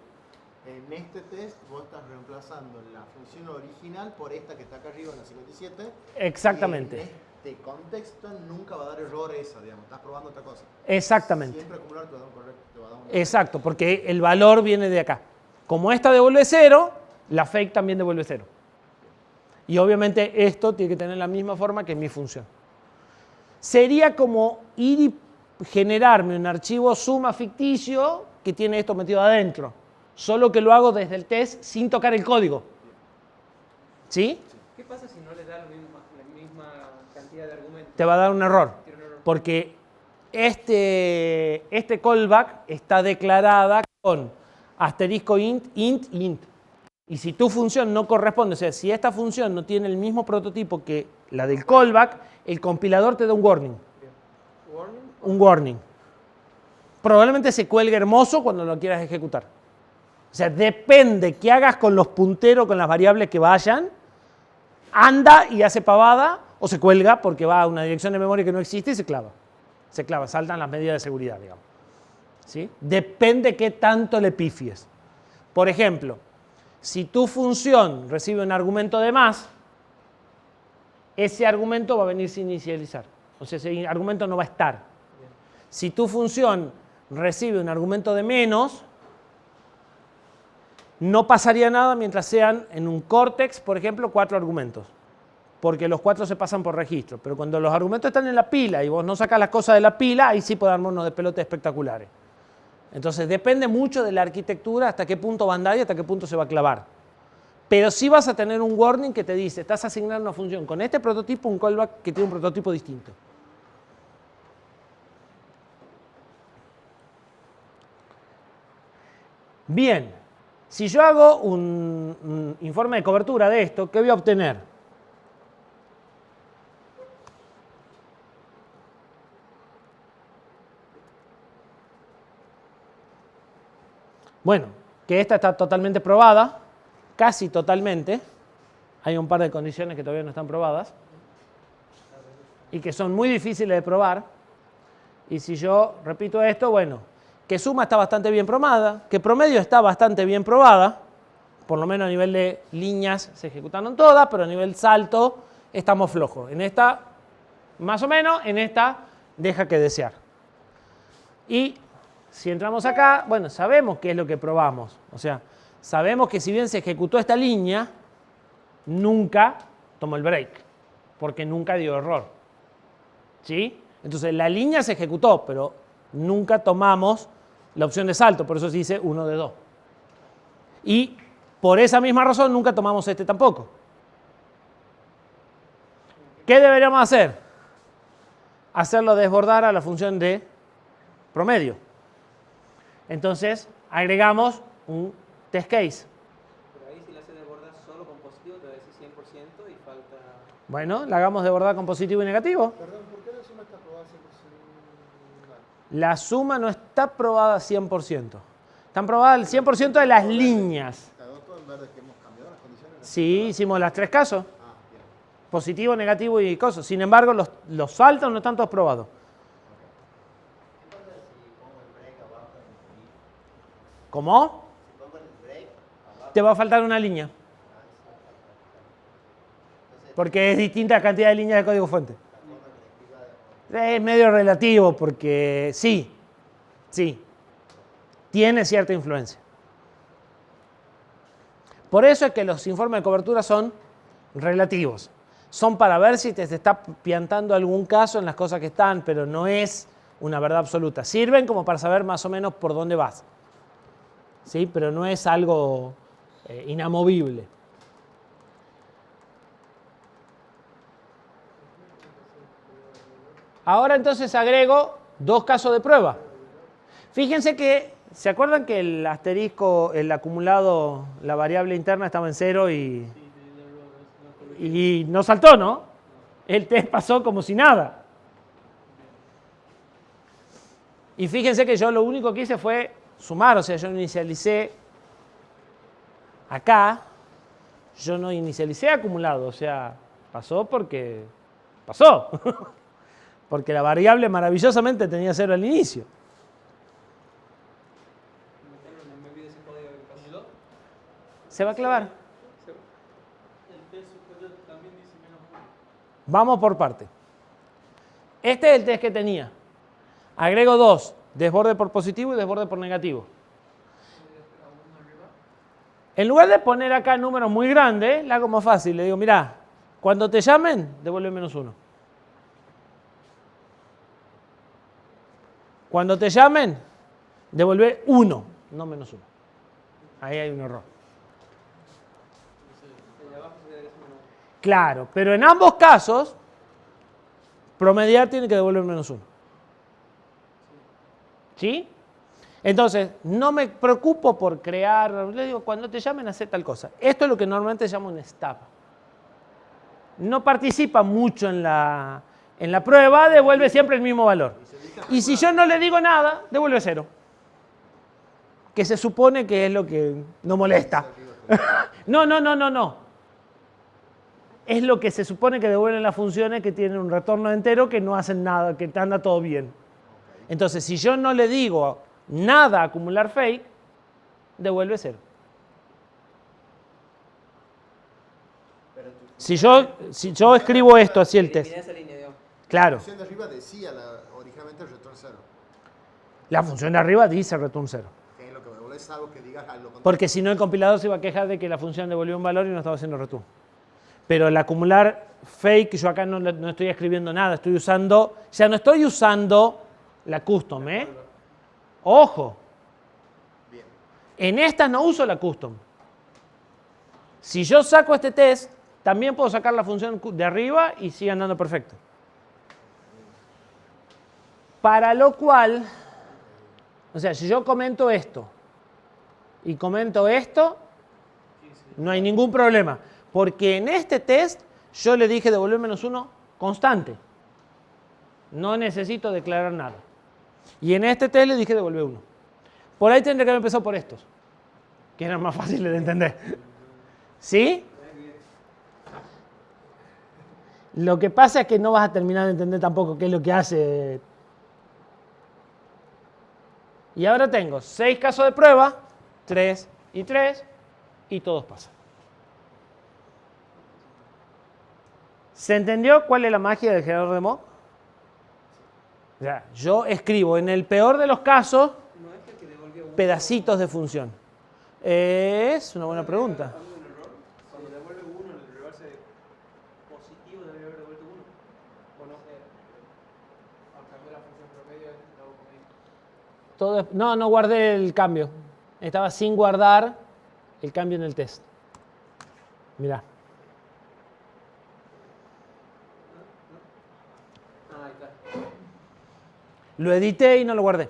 C: En este test vos estás reemplazando la función original por esta que está acá arriba en la 57.
A: Exactamente.
C: Y en este contexto nunca va a dar error esa, digamos. Estás probando otra cosa.
A: Exactamente.
C: Siempre acumular te va a dar un correcto, te va a dar un...
A: Exacto, porque el valor viene de acá. Como esta devuelve 0, la fake también devuelve 0. Y obviamente esto tiene que tener la misma forma que mi función. Sería como ir y generarme un archivo suma ficticio que tiene esto metido adentro. Solo que lo hago desde el test sin tocar el código. ¿Sí?
B: ¿Qué pasa si no le da la misma cantidad de argumentos?
A: Te va a dar un error.
B: Tiene un error.
A: Porque este callback está declarada con asterisco int, int, int. Y si tu función no corresponde, o sea, si esta función no tiene el mismo prototipo que la del callback, el compilador te da un warning.
B: ¿Warning?
A: Un warning. Probablemente se cuelgue hermoso cuando lo quieras ejecutar. O sea, depende qué hagas con los punteros, con las variables que vayan, anda y hace pavada o se cuelga porque va a una dirección de memoria que no existe y se clava. Se clava, saltan las medidas de seguridad, digamos. ¿Sí? Depende qué tanto le pifies. Por ejemplo, si tu función recibe un argumento de más, ese argumento va a venir sin inicializar. O sea, ese argumento no va a estar. Si tu función recibe un argumento de menos, no pasaría nada mientras sean en un cortex, por ejemplo, 4 argumentos. Porque los 4 se pasan por registro. Pero cuando los argumentos están en la pila y vos no sacás las cosas de la pila, ahí sí puede darnos de pelotas espectaculares. Entonces depende mucho de la arquitectura, hasta qué punto va a andar y hasta qué punto se va a clavar. Pero sí vas a tener un warning que te dice, estás asignando una función con este prototipo, un callback que tiene un prototipo distinto. Bien, si yo hago un informe de cobertura de esto, ¿qué voy a obtener? Bueno, que esta está totalmente probada, casi totalmente. Hay un par de condiciones que todavía no están probadas y que son muy difíciles de probar. Y si yo repito esto, bueno, que suma está bastante bien probada, que promedio está bastante bien probada, por lo menos a nivel de líneas se ejecutaron todas, pero a nivel salto estamos flojos. En esta, más o menos, en esta deja que desear. Y si entramos acá, bueno, sabemos qué es lo que probamos. O sea, sabemos que si bien se ejecutó esta línea, nunca tomó el break, porque nunca dio error. ¿Sí? Entonces, la línea se ejecutó, pero nunca tomamos la opción de salto, por eso se dice 1 de 2. Y por esa misma razón nunca tomamos este tampoco. ¿Qué deberíamos hacer? Hacerlo desbordar a la función de promedio. Entonces, agregamos un test case.
B: Pero ahí si la hace desbordar solo con positivo, te va a decir 100% y falta...
A: Bueno, la hagamos desbordar con positivo y negativo.
C: Perdón, ¿por qué la suma está aprobada 100%?
A: La suma no está probada 100%. Están probadas el 100% de las líneas.
C: ¿Cagó todo en verde que hemos cambiado las condiciones?
A: Sí, hicimos las 3 casos.
C: Ah, bien.
A: Positivo, negativo y cosas. Sin embargo, los saltos no están todos probados. ¿Cómo? Te va a faltar una línea. Porque es distinta cantidad de líneas de código fuente. Es medio relativo porque sí, tiene cierta influencia. Por eso es que los informes de cobertura son relativos. Son para ver si te está piantando algún caso en las cosas que están, pero no es una verdad absoluta. Sirven como para saber más o menos por dónde vas. ¿Sí? Pero no es algo inamovible. Ahora entonces agrego 2 casos de prueba. Fíjense que, ¿se acuerdan que el asterisco, el acumulado, la variable interna estaba en 0 y no saltó, ¿no? El test pasó como si nada. Y fíjense que yo lo único que hice fue sumar, o sea, yo inicialicé acá, yo no inicialicé acumulado, o sea, pasó porque pasó. Porque la variable maravillosamente tenía 0 al inicio.
B: Me olvidé ese código que pasó.
A: Se va a clavar.
B: El test superior también dice menos 1.
A: Vamos por parte. Este es el test que tenía. Agrego 2, desborde por positivo y desborde por negativo. En lugar de poner acá números muy grandes, le hago más fácil. Le digo, mirá, cuando te llamen, devuelve menos 1. Cuando te llamen, devuelve 1, no menos 1. Ahí hay un error. Claro, pero en ambos casos, promediar tiene que devolver menos 1. ¿Sí? Entonces, no me preocupo por crear, le digo, cuando te llamen, hacer tal cosa. Esto es lo que normalmente se llama un stub. No participa mucho en la prueba, devuelve siempre el mismo valor. Y si yo no le digo nada, devuelve 0. Que se supone que es lo que no molesta. No. Es lo que se supone que devuelven las funciones que tienen un retorno entero que no hacen nada, que anda todo bien. Entonces, si yo no le digo nada a acumular fake, devuelve 0. Si yo escribo esto así el test. Claro.
C: La función de arriba decía originalmente el return 0.
A: La función de arriba dice return 0.
C: Que es lo que devuelve es algo que digas algo contrario.
A: Porque si no, el compilador se iba a quejar de que la función devolvió un valor y no estaba haciendo return. Pero el acumular fake, yo acá no estoy escribiendo nada, estoy usando, ya no estoy usando la custom, ¿eh? Ojo.
C: Bien.
A: En esta no uso la custom. Si yo saco este test, también puedo sacar la función de arriba y sigue andando perfecto. Para lo cual, o sea, si yo comento esto y comento esto, no hay ningún problema. Porque en este test yo le dije devolver menos 1 constante. No necesito declarar nada. Y en este test le dije devolver 1. Por ahí tendría que haber empezado por estos, que eran más fáciles de entender. ¿Sí? Lo que pasa es que no vas a terminar de entender tampoco qué es lo que hace. Y ahora tengo 6 casos de prueba, 3 y 3, y todos pasan. ¿Se entendió cuál es la magia del generador de mock? O sea, yo escribo en el peor de los casos pedacitos de función. Es una buena pregunta.
B: Cuando devuelve 1 en el reverse positivo debería haber devuelto 1. ¿O no? Al cambiar la función promedio, lo hago con
A: No guardé el cambio. Estaba sin guardar el cambio en el test. Mirá.
B: ahí está.
A: Lo edité y no lo guardé.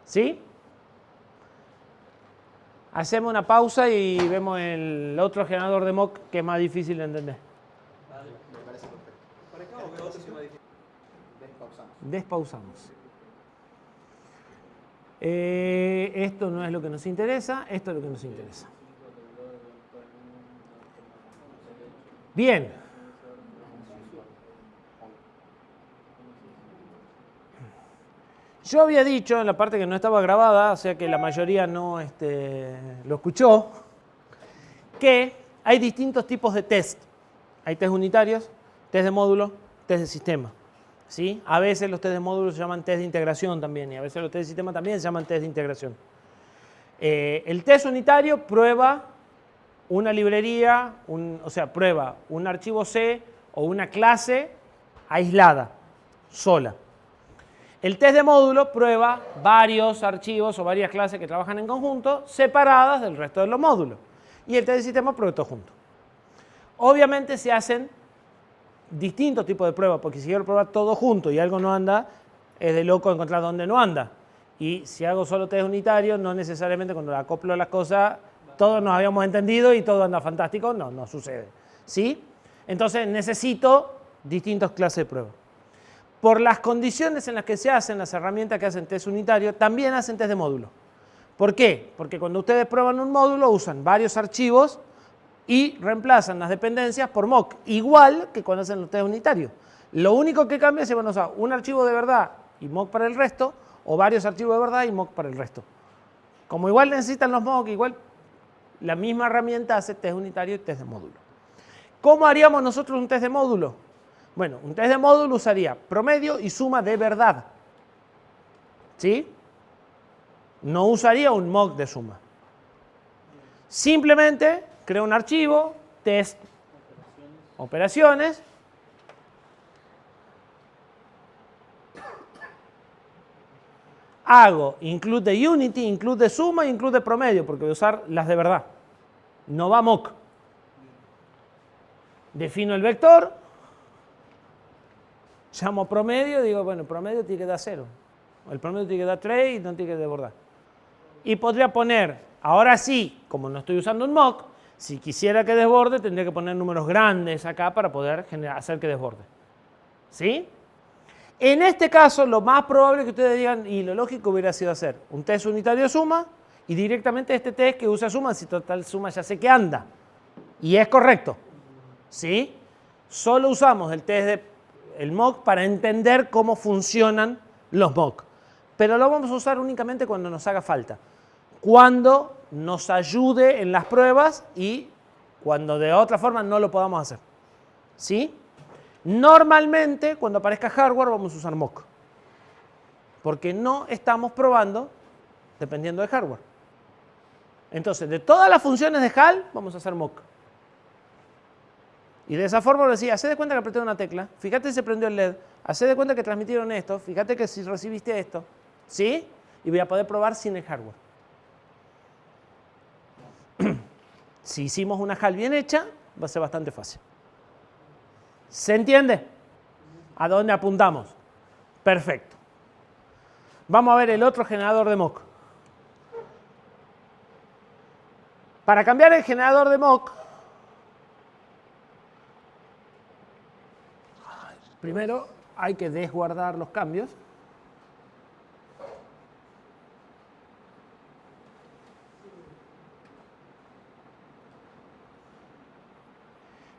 A: ¿Sí? Hacemos una pausa y vemos el otro generador de mock que es más difícil de entender.
C: Me parece perfecto.
B: ¿Para acá o veo otro que más difícil?
C: Despausamos.
A: Despausamos. Esto no es lo que nos interesa, esto es lo que nos interesa. Bien. Yo había dicho en la parte que no estaba grabada, o sea que la mayoría no lo escuchó, que hay distintos tipos de test. Hay test unitarios, test de módulo, test de sistema. ¿Sí? A veces los test de módulo se llaman test de integración también, y a veces los test de sistema también se llaman test de integración. El test unitario prueba una librería, prueba un archivo C o una clase aislada, sola. El test de módulo prueba varios archivos o varias clases que trabajan en conjunto, separadas del resto de los módulos. Y el test de sistema prueba todo junto. Obviamente se hacen distintos tipos de pruebas, porque si quiero probar todo junto y algo no anda, es de loco encontrar dónde no anda. Y si hago solo test unitario, no necesariamente cuando acoplo las cosas, todos nos habíamos entendido y todo anda fantástico. No sucede. ¿Sí? Entonces necesito distintas clases de pruebas. Por las condiciones en las que se hacen las herramientas que hacen test unitario, también hacen test de módulo. ¿Por qué? Porque cuando ustedes prueban un módulo, usan varios archivos y reemplazan las dependencias por mock, igual que cuando hacen los test unitarios. Lo único que cambia es si van a usar un archivo de verdad y mock para el resto, o varios archivos de verdad y mock para el resto. Como igual necesitan los mock, igual la misma herramienta hace test unitario y test de módulo. ¿Cómo haríamos nosotros un test de módulo? Bueno, un test de módulo usaría promedio y suma de verdad. ¿Sí? No usaría un mock de suma. Simplemente creo un archivo, test, operaciones. Hago include de unity, include de suma e include de promedio, porque voy a usar las de verdad. No va mock. Defino el vector, llamo promedio, digo, bueno, el promedio tiene que dar 0. El promedio tiene que dar 3 y no tiene que desbordar. Y podría poner, ahora sí, como no estoy usando un mock, si quisiera que desborde, tendría que poner números grandes acá para poder hacer que desborde. ¿Sí? En este caso, lo más probable que ustedes digan, y lo lógico hubiera sido hacer un test unitario de suma y directamente este test que usa suma, si total suma ya sé que anda. Y es correcto. ¿Sí? Solo usamos el mock para entender cómo funcionan los mock. Pero lo vamos a usar únicamente cuando nos haga falta. Cuando nos ayude en las pruebas y cuando de otra forma no lo podamos hacer. ¿Sí? Normalmente, cuando aparezca hardware, vamos a usar mock. Porque no estamos probando dependiendo de hardware. Entonces, de todas las funciones de HAL, vamos a hacer mock. Y de esa forma lo decía, hacé de cuenta que apreté una tecla, fíjate si se prendió el LED, hacé de cuenta que transmitieron esto, fíjate que si recibiste esto, ¿sí? Y voy a poder probar sin el hardware. Si hicimos una HAL bien hecha, va a ser bastante fácil. ¿Se entiende? ¿A dónde apuntamos? Perfecto. Vamos a ver el otro generador de mock. Para cambiar el generador de mock, primero hay que desguardar los cambios.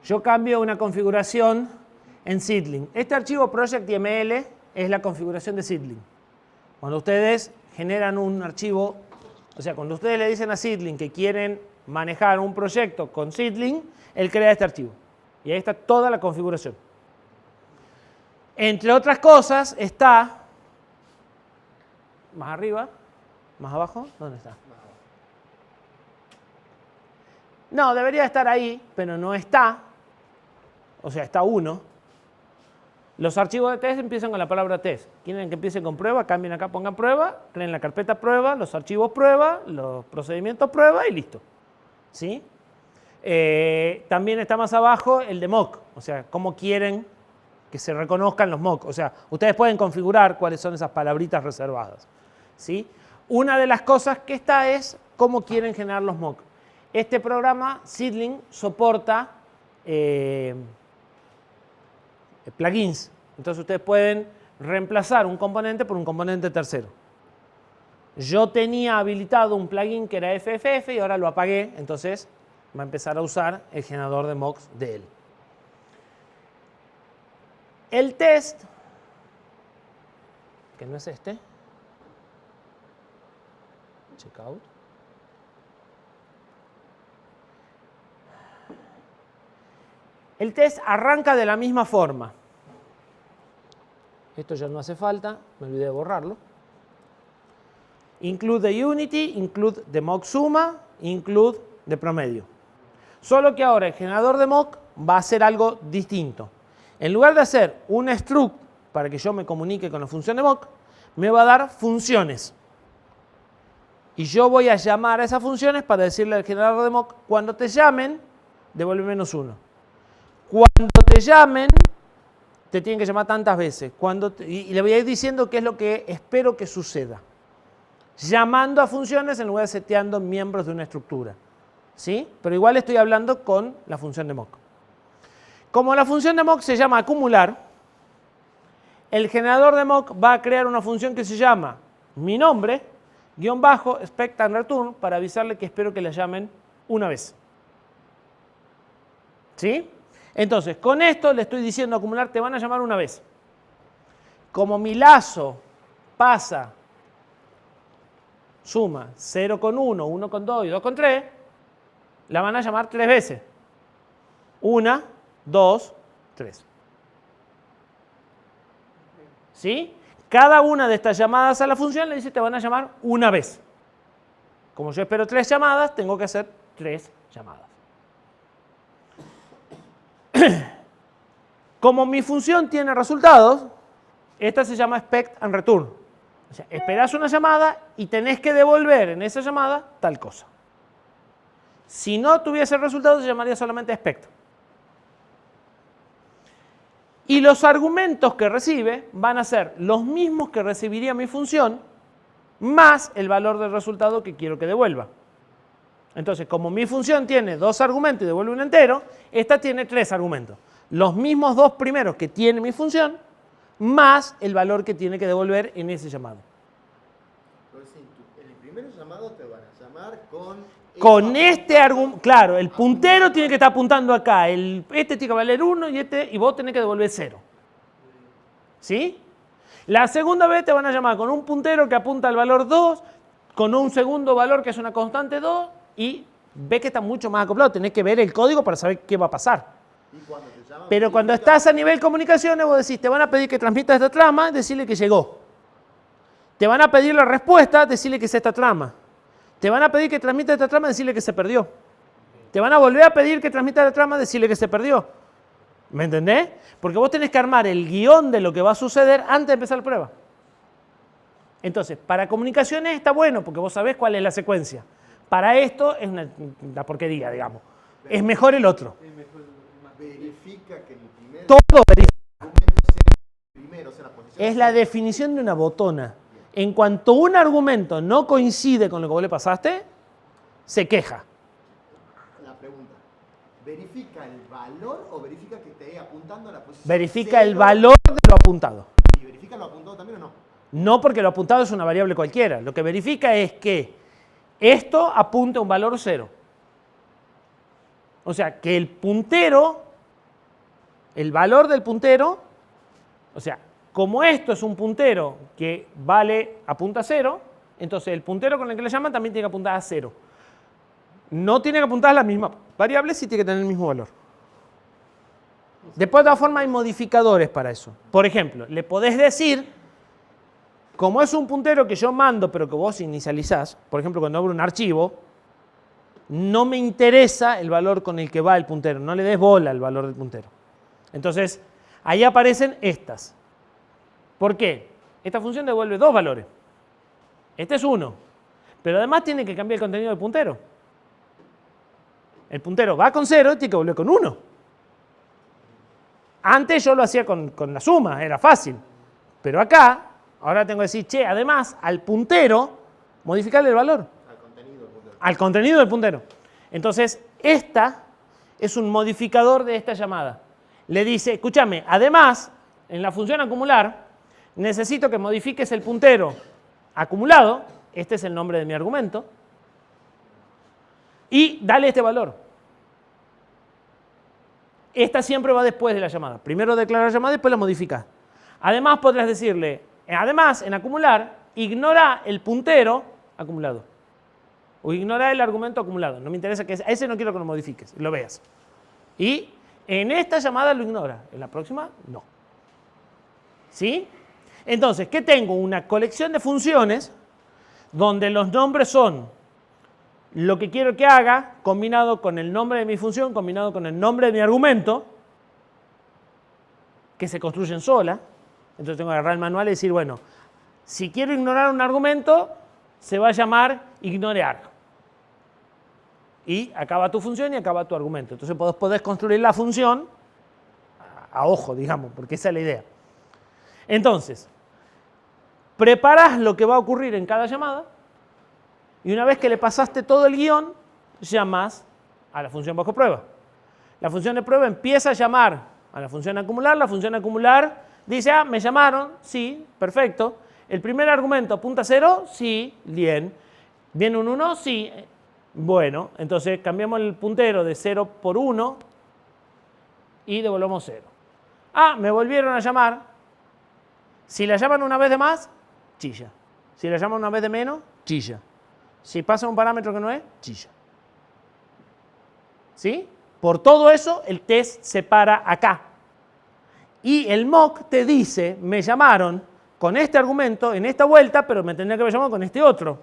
A: Yo cambio una configuración en Seedling. Este archivo project.yml es la configuración de Seedling. Cuando ustedes generan un archivo, o sea, cuando ustedes le dicen a Seedling que quieren manejar un proyecto con Seedling, él crea este archivo. Y ahí está toda la configuración. Entre otras cosas está, más arriba, más abajo, ¿dónde está? No, debería estar ahí, pero no está. O sea, está 1. Los archivos de test empiezan con la palabra test. Quieren que empiecen con prueba, cambien acá, pongan prueba, creen la carpeta prueba, los archivos prueba, los procedimientos prueba y listo. ¿Sí? También está más abajo el de mock, o sea, cómo quieren que se reconozcan los mock. O sea, ustedes pueden configurar cuáles son esas palabritas reservadas. ¿Sí? Una de las cosas que está es cómo quieren generar los mock. Este programa, Seedling, soporta plugins. Entonces ustedes pueden reemplazar un componente por un componente tercero. Yo tenía habilitado un plugin que era FFF y ahora lo apagué, entonces va a empezar a usar el generador de mocks de él. El test, que no es este, checkout. El test arranca de la misma forma. Esto ya no hace falta, me olvidé de borrarlo. Include de unity, include de mock suma, include de promedio. Solo que ahora el generador de mock va a hacer algo distinto. En lugar de hacer un struct para que yo me comunique con la función de mock, me va a dar funciones. Y yo voy a llamar a esas funciones para decirle al generador de mock, cuando te llamen, devuelve -1. Cuando te llamen, te tienen que llamar tantas veces. Y le voy a ir diciendo qué es lo que espero que suceda. Llamando a funciones en lugar de seteando miembros de una estructura. ¿Sí? Pero igual estoy hablando con la función de mock. Como la función de mock se llama acumular, el generador de mock va a crear una función que se llama mi nombre, _ expect and return, para avisarle que espero que la llamen una vez. ¿Sí? Entonces, con esto le estoy diciendo a acumular, te van a llamar una vez. Como mi lazo pasa suma 0 con 1, 1 con 2 y 2 con 3, la van a llamar 3 veces. 1, 2, 3. ¿Sí? Cada una de estas llamadas a la función le dice te van a llamar una vez. Como yo espero 3 llamadas, tengo que hacer 3 llamadas. Como mi función tiene resultados, esta se llama expect and return. O sea, esperás una llamada y tenés que devolver en esa llamada tal cosa. Si no tuviese resultado, se llamaría solamente expect. Y los argumentos que recibe van a ser los mismos que recibiría mi función, más el valor del resultado que quiero que devuelva. Entonces, como mi función tiene 2 argumentos y devuelve un entero, esta tiene 3 argumentos. Los mismos 2 primeros que tiene mi función, más el valor que tiene que devolver en ese llamado.
C: Entonces, en el primer llamado te van a llamar
A: Con este argumento, claro, el puntero tiene que estar apuntando acá, este tiene que valer 1 y vos tenés que devolver 0. ¿Sí? La segunda vez te van a llamar con un puntero que apunta al valor 2, con un segundo valor que es una constante 2, y ves que está mucho más acoplado, tenés que ver el código para saber qué va a pasar.
C: Y cuando te llaman,
A: Pero cuando estás a nivel comunicaciones, vos decís, te van a pedir que transmitas esta trama, decirle que llegó. Te van a pedir la respuesta, decirle que es esta trama. Te van a pedir que transmita esta trama, decirle que se perdió. Te van a volver a pedir que transmita la trama, decirle que se perdió. ¿Me entendés? Porque vos tenés que armar el guión de lo que va a suceder antes de empezar la prueba. Entonces, para comunicaciones está bueno, porque vos sabés cuál es la secuencia. Para esto es una porquería, digamos. Es mejor el otro.
C: verifica que el primer
A: Todo verifica.
C: argumento sea el primero, o sea, la posición
A: Es la definición de una botona. En cuanto un argumento no coincide con lo que vos le pasaste, se queja.
C: La pregunta, ¿verifica el valor o verifica que esté apuntando a la posición?
A: Verifica el
C: 0?
A: valor de lo apuntado.
C: ¿Y verifica lo apuntado también o no?
A: No, porque lo apuntado es una variable cualquiera. Lo que verifica es que esto apunta a un valor 0. O sea, que el puntero, el valor del puntero, o sea, como esto es un puntero que apunta a 0, entonces el puntero con el que le llaman también tiene que apuntar a 0. No tiene que apuntar a la misma variable, sí tiene que tener el mismo valor. Después, de todas formas, hay modificadores para eso. Por ejemplo, le podés decir, como es un puntero que yo mando, pero que vos inicializás, por ejemplo, cuando abro un archivo, no me interesa el valor con el que va el puntero, no le des bola al valor del puntero. Entonces, ahí aparecen estas. ¿Por qué? Esta función devuelve 2 valores. Este es 1, pero además tiene que cambiar el contenido del puntero. El puntero va con 0 y tiene que volver con 1. Antes yo lo hacía con la suma, era fácil. Pero acá, ahora tengo que decir, che, además, al puntero, modificarle el valor. Al contenido del puntero. Entonces, esta es un modificador de esta llamada. Le dice, escúchame, además, en la función acumular, necesito que modifiques el puntero acumulado, este es el nombre de mi argumento, y dale este valor. Esta siempre va después de la llamada. Primero declara la llamada y después la modifica. Además, podrás decirle, además, en acumular, ignora el puntero acumulado. O ignora el argumento acumulado. No me interesa que ese no quiero que lo modifiques, lo veas. Y en esta llamada lo ignora, en la próxima no. ¿Sí? Entonces, ¿qué tengo? Una colección de funciones donde los nombres son lo que quiero que haga, combinado con el nombre de mi función, combinado con el nombre de mi argumento, que se construyen sola. Entonces tengo que agarrar el manual y decir, bueno, si quiero ignorar un argumento, se va a llamar ignorear. Y acaba tu función y acaba tu argumento. Entonces podés construir la función a ojo, digamos, porque esa es la idea. Entonces, preparás lo que va a ocurrir en cada llamada y una vez que le pasaste todo el guión, llamas a la función bajo prueba. La función de prueba empieza a llamar a la función acumular. La función acumular dice, me llamaron, sí, perfecto. ¿El primer argumento apunta a 0? Sí, bien. ¿Viene un 1? Sí. Bueno, entonces cambiamos el puntero de 0 por 1 y devolvemos 0. Me volvieron a llamar. Si la llaman una vez de más, chilla. Si la llaman una vez de menos, chilla. Si pasa un parámetro que no es, chilla. ¿Sí? Por todo eso, el test se para acá. Y el mock te dice, me llamaron con este argumento en esta vuelta, pero me tendría que haber llamado con este otro.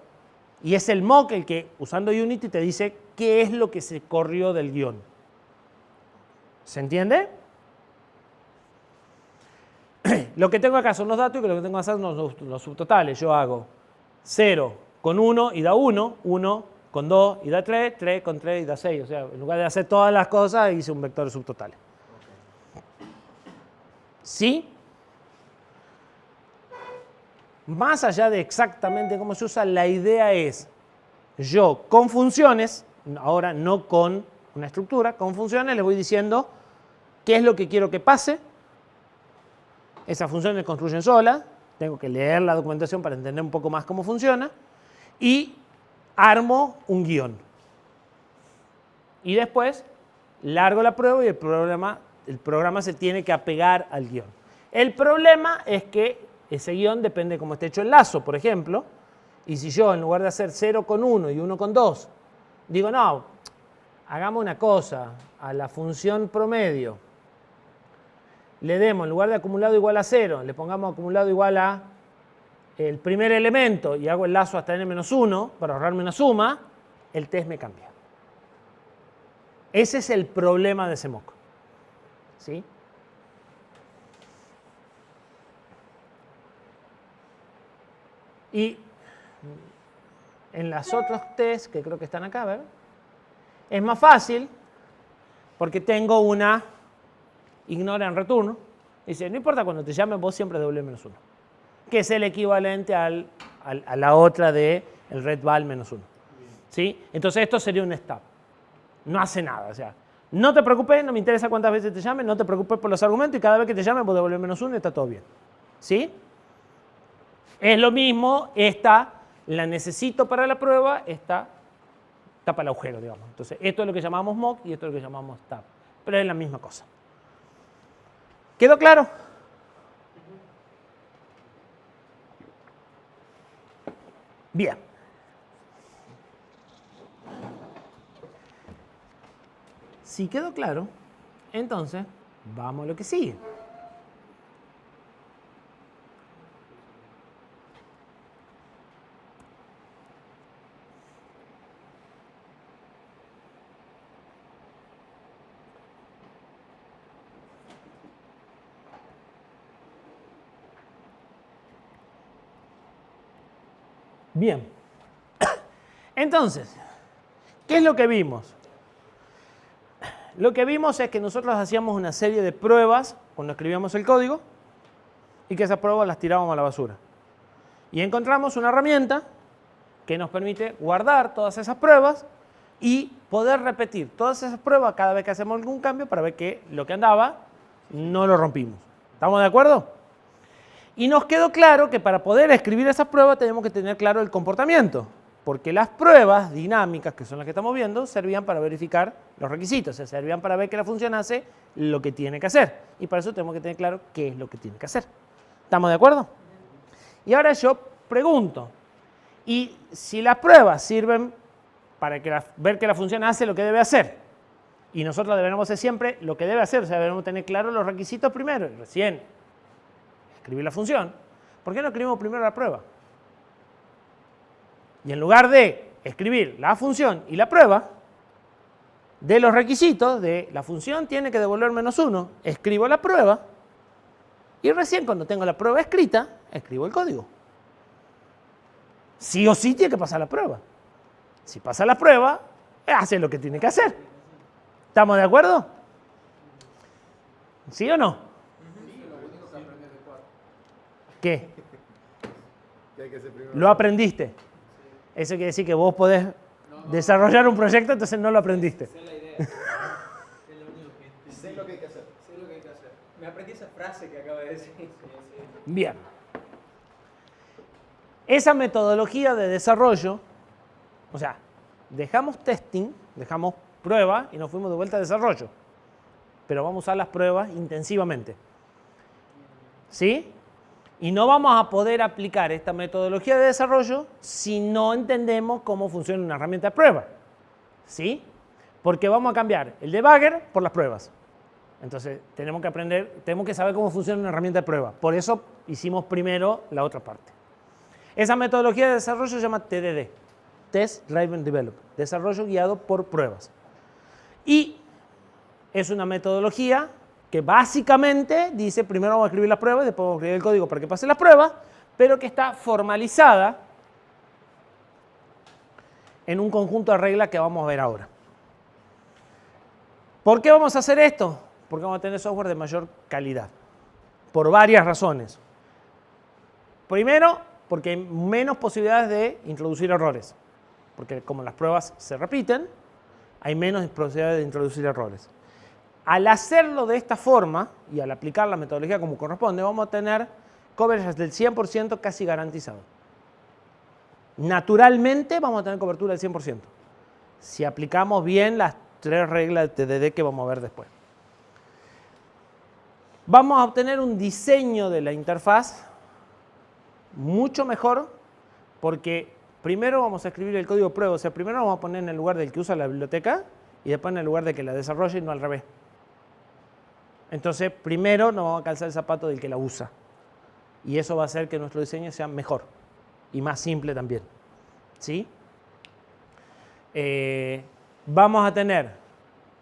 A: Y es el mock el que, usando Unity, te dice qué es lo que se corrió del guión. ¿Se entiende? Lo que tengo acá son los datos y lo que tengo acá son los subtotales. Yo hago 0 con 1 y da 1, 1 con 2 y da 3, 3 con 3 y da 6. O sea, en lugar de hacer todas las cosas, hice un vector de subtotales. ¿Sí? Más allá de exactamente cómo se usa, la idea es, yo con funciones, ahora no con una estructura, con funciones les voy diciendo qué es lo que quiero que pase. Esas funciones construyen solas, tengo que leer la documentación para entender un poco más cómo funciona, y armo un guión. Y después largo la prueba y el programa se tiene que apegar al guión. El problema es que ese guión depende de cómo esté hecho el lazo, por ejemplo, y si yo en lugar de hacer 0 con 1 y 1 con 2, digo, no, hagamos una cosa, a la función promedio le demos, en lugar de acumulado igual a 0, le pongamos acumulado igual a el primer elemento y hago el lazo hasta n-1 para ahorrarme una suma, el test me cambia. Ese es el problema de ese mock. ¿Sí? Y en los otros tests, que creo que están acá, ¿ver? Es más fácil porque tengo una ignora en return. Dice, no importa cuando te llamen, vos siempre devuelve -1. Que es el equivalente a la otra de el red val -1. ¿Sí? Entonces esto sería un stub. No hace nada. O sea, no te preocupes, no me interesa cuántas veces te llamen, no te preocupes por los argumentos y cada vez que te llamen vos devuelves -1 y está todo bien. ¿Sí? Es lo mismo, esta la necesito para la prueba, esta tapa el agujero, digamos. Entonces, esto es lo que llamamos mock y esto es lo que llamamos stub. Pero es la misma cosa. ¿Quedó claro? Bien. Si quedó claro, entonces vamos a lo que sigue. Bien. Entonces, ¿qué es lo que vimos? Lo que vimos es que nosotros hacíamos una serie de pruebas cuando escribíamos el código y que esas pruebas las tirábamos a la basura. Y encontramos una herramienta que nos permite guardar todas esas pruebas y poder repetir todas esas pruebas cada vez que hacemos algún cambio para ver que lo que andaba no lo rompimos. ¿Estamos de acuerdo? Y nos quedó claro que para poder escribir esas pruebas tenemos que tener claro el comportamiento, porque las pruebas dinámicas, que son las que estamos viendo, servían para verificar los requisitos, o sea, servían para ver que la función hace lo que tiene que hacer. Y para eso tenemos que tener claro qué es lo que tiene que hacer. ¿Estamos de acuerdo? Y ahora yo pregunto, ¿y si las pruebas sirven para ver que la función hace lo que debe hacer? Y nosotros deberemos hacer siempre lo que debe hacer, o sea, debemos tener claro los requisitos primero, y recién escribir la función. ¿Por qué no escribimos primero la prueba? Y en lugar de escribir la función y la prueba, de los requisitos de la función tiene que devolver -1, escribo la prueba y recién cuando tengo la prueba escrita, escribo el código. Sí o sí tiene que pasar la prueba. Si pasa la prueba, hace lo que tiene que hacer. ¿Estamos de acuerdo? ¿Sí o no? ¿Qué? Lo aprendiste. Eso quiere decir que vos podés desarrollar un proyecto, entonces no lo aprendiste.
B: Sé la idea. Es lo único que
C: Sé lo que hay que hacer.
B: sé lo que hay que hacer. Me aprendí esa frase que acaba de decir. Sí, sí.
A: Bien. Esa metodología de desarrollo, o sea, dejamos testing, dejamos prueba y nos fuimos de vuelta a desarrollo. Pero vamos a usar las pruebas intensivamente. ¿Sí? Y no vamos a poder aplicar esta metodología de desarrollo si no entendemos cómo funciona una herramienta de prueba. ¿Sí? Porque vamos a cambiar el debugger por las pruebas. Entonces, tenemos que saber cómo funciona una herramienta de prueba. Por eso hicimos primero la otra parte. Esa metodología de desarrollo se llama TDD, Test Driven Development, desarrollo guiado por pruebas. Y es una metodología que básicamente dice, primero vamos a escribir las pruebas, después vamos a escribir el código para que pase las pruebas, pero que está formalizada en un conjunto de reglas que vamos a ver ahora. ¿Por qué vamos a hacer esto? Porque vamos a tener software de mayor calidad, por varias razones. Primero, porque hay menos posibilidades de introducir errores, porque como las pruebas se repiten, hay menos posibilidades de introducir errores. Al hacerlo de esta forma y al aplicar la metodología como corresponde, vamos a tener coverage del 100% casi garantizado. Naturalmente vamos a tener cobertura del 100%, si aplicamos bien las 3 reglas de TDD que vamos a ver después. Vamos a obtener un diseño de la interfaz mucho mejor porque primero vamos a escribir el código prueba, o sea, primero vamos a poner en el lugar del que usa la biblioteca y después en el lugar de que la desarrolle y no al revés. Entonces, primero nos vamos a calzar el zapato del que la usa y eso va a hacer que nuestro diseño sea mejor y más simple también. ¿Sí? Vamos a tener,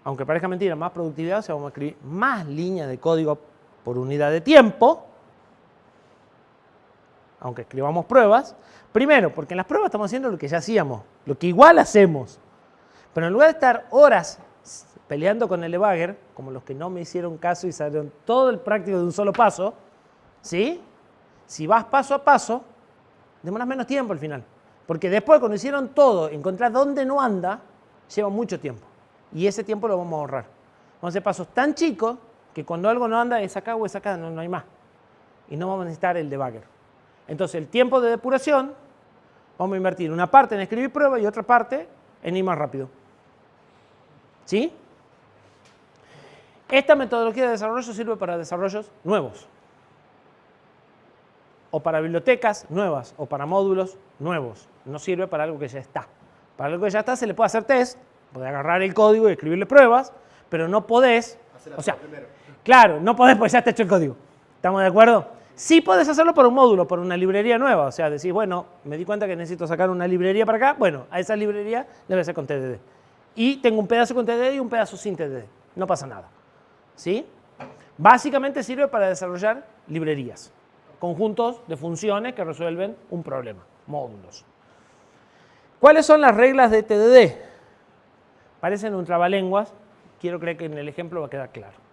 A: aunque parezca mentira, más productividad, o sea, vamos a escribir más líneas de código por unidad de tiempo, aunque escribamos pruebas. Primero, porque en las pruebas estamos haciendo lo que ya hacíamos, lo que igual hacemos. Pero en lugar de estar horas peleando con el debugger, como los que no me hicieron caso y salieron todo el práctico de un solo paso, ¿sí? Si vas paso a paso, demoras menos tiempo al final. Porque después, cuando hicieron todo, encontrar dónde no anda, lleva mucho tiempo. Y ese tiempo lo vamos a ahorrar. Vamos a hacer pasos tan chicos que cuando algo no anda es acá o es acá, no hay más. Y no vamos a necesitar el debugger. Entonces, el tiempo de depuración, vamos a invertir una parte en escribir pruebas y otra parte en ir más rápido. ¿Sí? Esta metodología de desarrollo sirve para desarrollos nuevos, o para bibliotecas nuevas, o para módulos nuevos. No sirve para algo que ya está. Para algo que ya está se le puede hacer test, podés agarrar el código y escribirle pruebas, pero no podés, o sea, claro, no podés porque ya está hecho el código. ¿Estamos de acuerdo? Sí podés hacerlo por un módulo, por una librería nueva. O sea, decís, bueno, me di cuenta que necesito sacar una librería para acá. Bueno, a esa librería debe ser con TDD. Y tengo un pedazo con TDD y un pedazo sin TDD. No pasa nada. ¿Sí? Básicamente sirve para desarrollar librerías, conjuntos de funciones que resuelven un problema, módulos. ¿Cuáles son las reglas de TDD? Parecen un trabalenguas. Quiero creer que en el ejemplo va a quedar claro.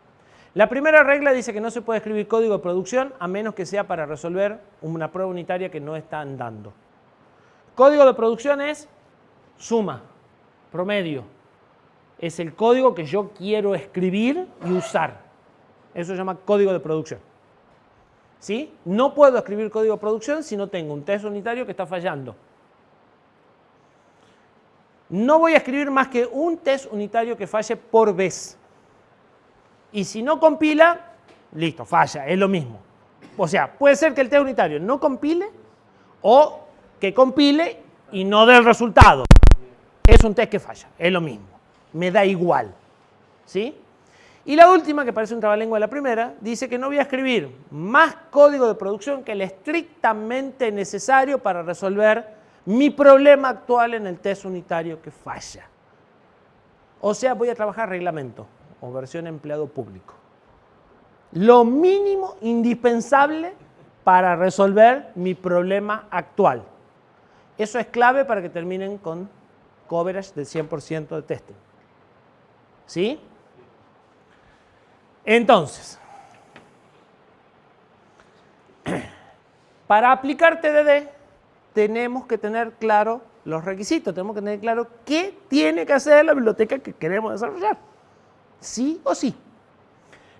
A: La primera regla dice que no se puede escribir código de producción a menos que sea para resolver una prueba unitaria que no está andando. Código de producción es suma, promedio. Es el código que yo quiero escribir y usar. Eso se llama código de producción. ¿Sí? No puedo escribir código de producción si no tengo un test unitario que está fallando. No voy a escribir más que un test unitario que falle por vez. Y si no compila, listo, falla, es lo mismo. O sea, puede ser que el test unitario no compile o que compile y no dé el resultado. Es un test que falla, es lo mismo. Me da igual. ¿Sí? Y la última, que parece un trabalengua de la primera, dice que no voy a escribir más código de producción que el estrictamente necesario para resolver mi problema actual en el test unitario que falla. O sea, voy a trabajar reglamento o versión empleado público. Lo mínimo indispensable para resolver mi problema actual. Eso es clave para que terminen con coverage del 100% de testing. ¿Sí? Entonces, para aplicar TDD tenemos que tener claro los requisitos, tenemos que tener claro qué tiene que hacer la biblioteca que queremos desarrollar. Sí o sí.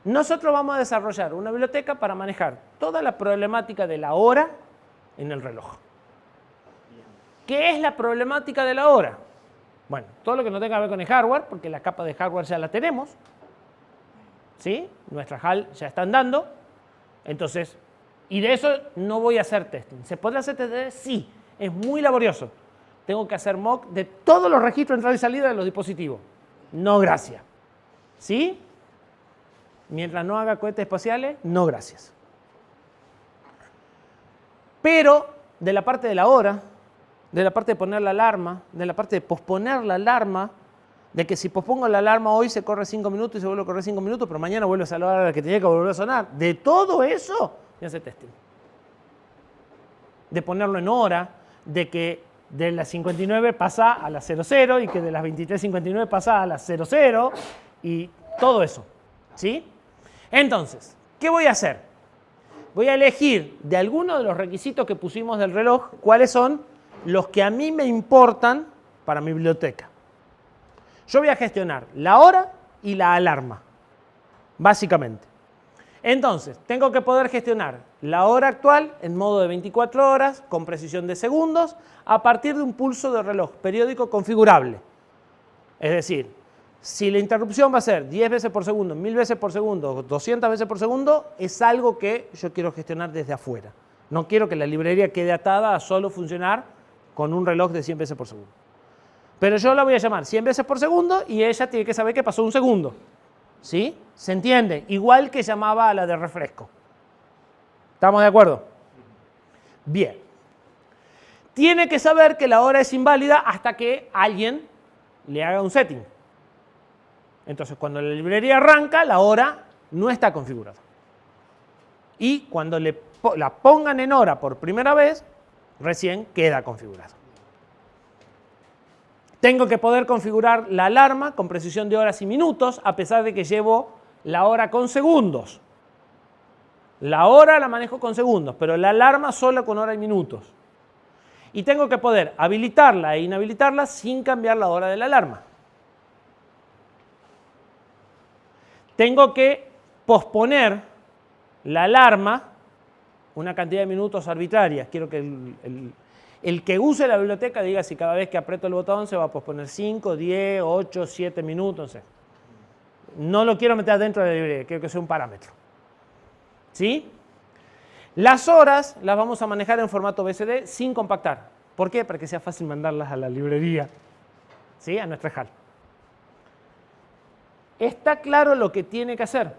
A: Nosotros vamos a desarrollar una biblioteca para manejar toda la problemática de la hora en el reloj. ¿Qué es la problemática de la hora? Bueno, todo lo que no tenga que ver con el hardware, porque la capa de hardware ya la tenemos. ¿Sí? Nuestra HAL ya está andando. Entonces, Y de eso no voy a hacer testing. ¿Se podrá hacer testing? Sí, es muy laborioso. Tengo que hacer mock de todos los registros de entrada y salida de los dispositivos. No, gracias. ¿Sí? Mientras no haga cohetes espaciales, no, gracias. Pero de la parte de la hora, de la parte de poner la alarma, de la parte de posponer la alarma, de que si pospongo la alarma hoy se corre 5 minutos y se vuelve a correr 5 minutos, pero mañana vuelve a ser la hora que tenía que volver a sonar. De todo eso, voy a hacer testing. De ponerlo en hora, de que de las 59 pasa a las 00 y que de las 23:59 pasa a las 00 y todo eso. ¿Sí? Entonces, ¿qué voy a hacer? Voy a elegir de algunos de los requisitos que pusimos del reloj cuáles son los que a mí me importan para mi biblioteca. Yo voy a gestionar la hora y la alarma, básicamente. Entonces, tengo que poder gestionar la hora actual en modo de 24 horas con precisión de segundos a partir de un pulso de reloj periódico configurable. Es decir, si la interrupción va a ser 10 veces por segundo, 1000 veces por segundo, 200 veces por segundo, es algo que yo quiero gestionar desde afuera. No quiero que la librería quede atada a solo funcionar con un reloj de 100 veces por segundo. Pero yo la voy a llamar 100 veces por segundo y ella tiene que saber que pasó un segundo. ¿Sí? ¿Se entiende? Igual que llamaba a la de refresco. ¿Estamos de acuerdo? Bien. Tiene que saber que la hora es inválida hasta que alguien le haga un setting. Entonces, cuando la librería arranca, la hora no está configurada. Y cuando la pongan en hora por primera vez, recién queda configurada. Tengo que poder configurar la alarma con precisión de horas y minutos, a pesar de que llevo la hora con segundos. La hora la manejo con segundos, pero la alarma solo con hora y minutos. Y tengo que poder habilitarla e inhabilitarla sin cambiar la hora de la alarma. Tengo que posponer la alarma una cantidad de minutos arbitraria. Quiero que el que use la biblioteca diga si cada vez que aprieto el botón se va a posponer 5, 10, 8, 7 minutos. No sé. No lo quiero meter dentro de la librería, quiero que sea un parámetro. ¿Sí? Las horas las vamos a manejar en formato BCD sin compactar. ¿Por qué? Para que sea fácil mandarlas a la librería. ¿Sí? A nuestra HAL. ¿Está claro lo que tiene que hacer?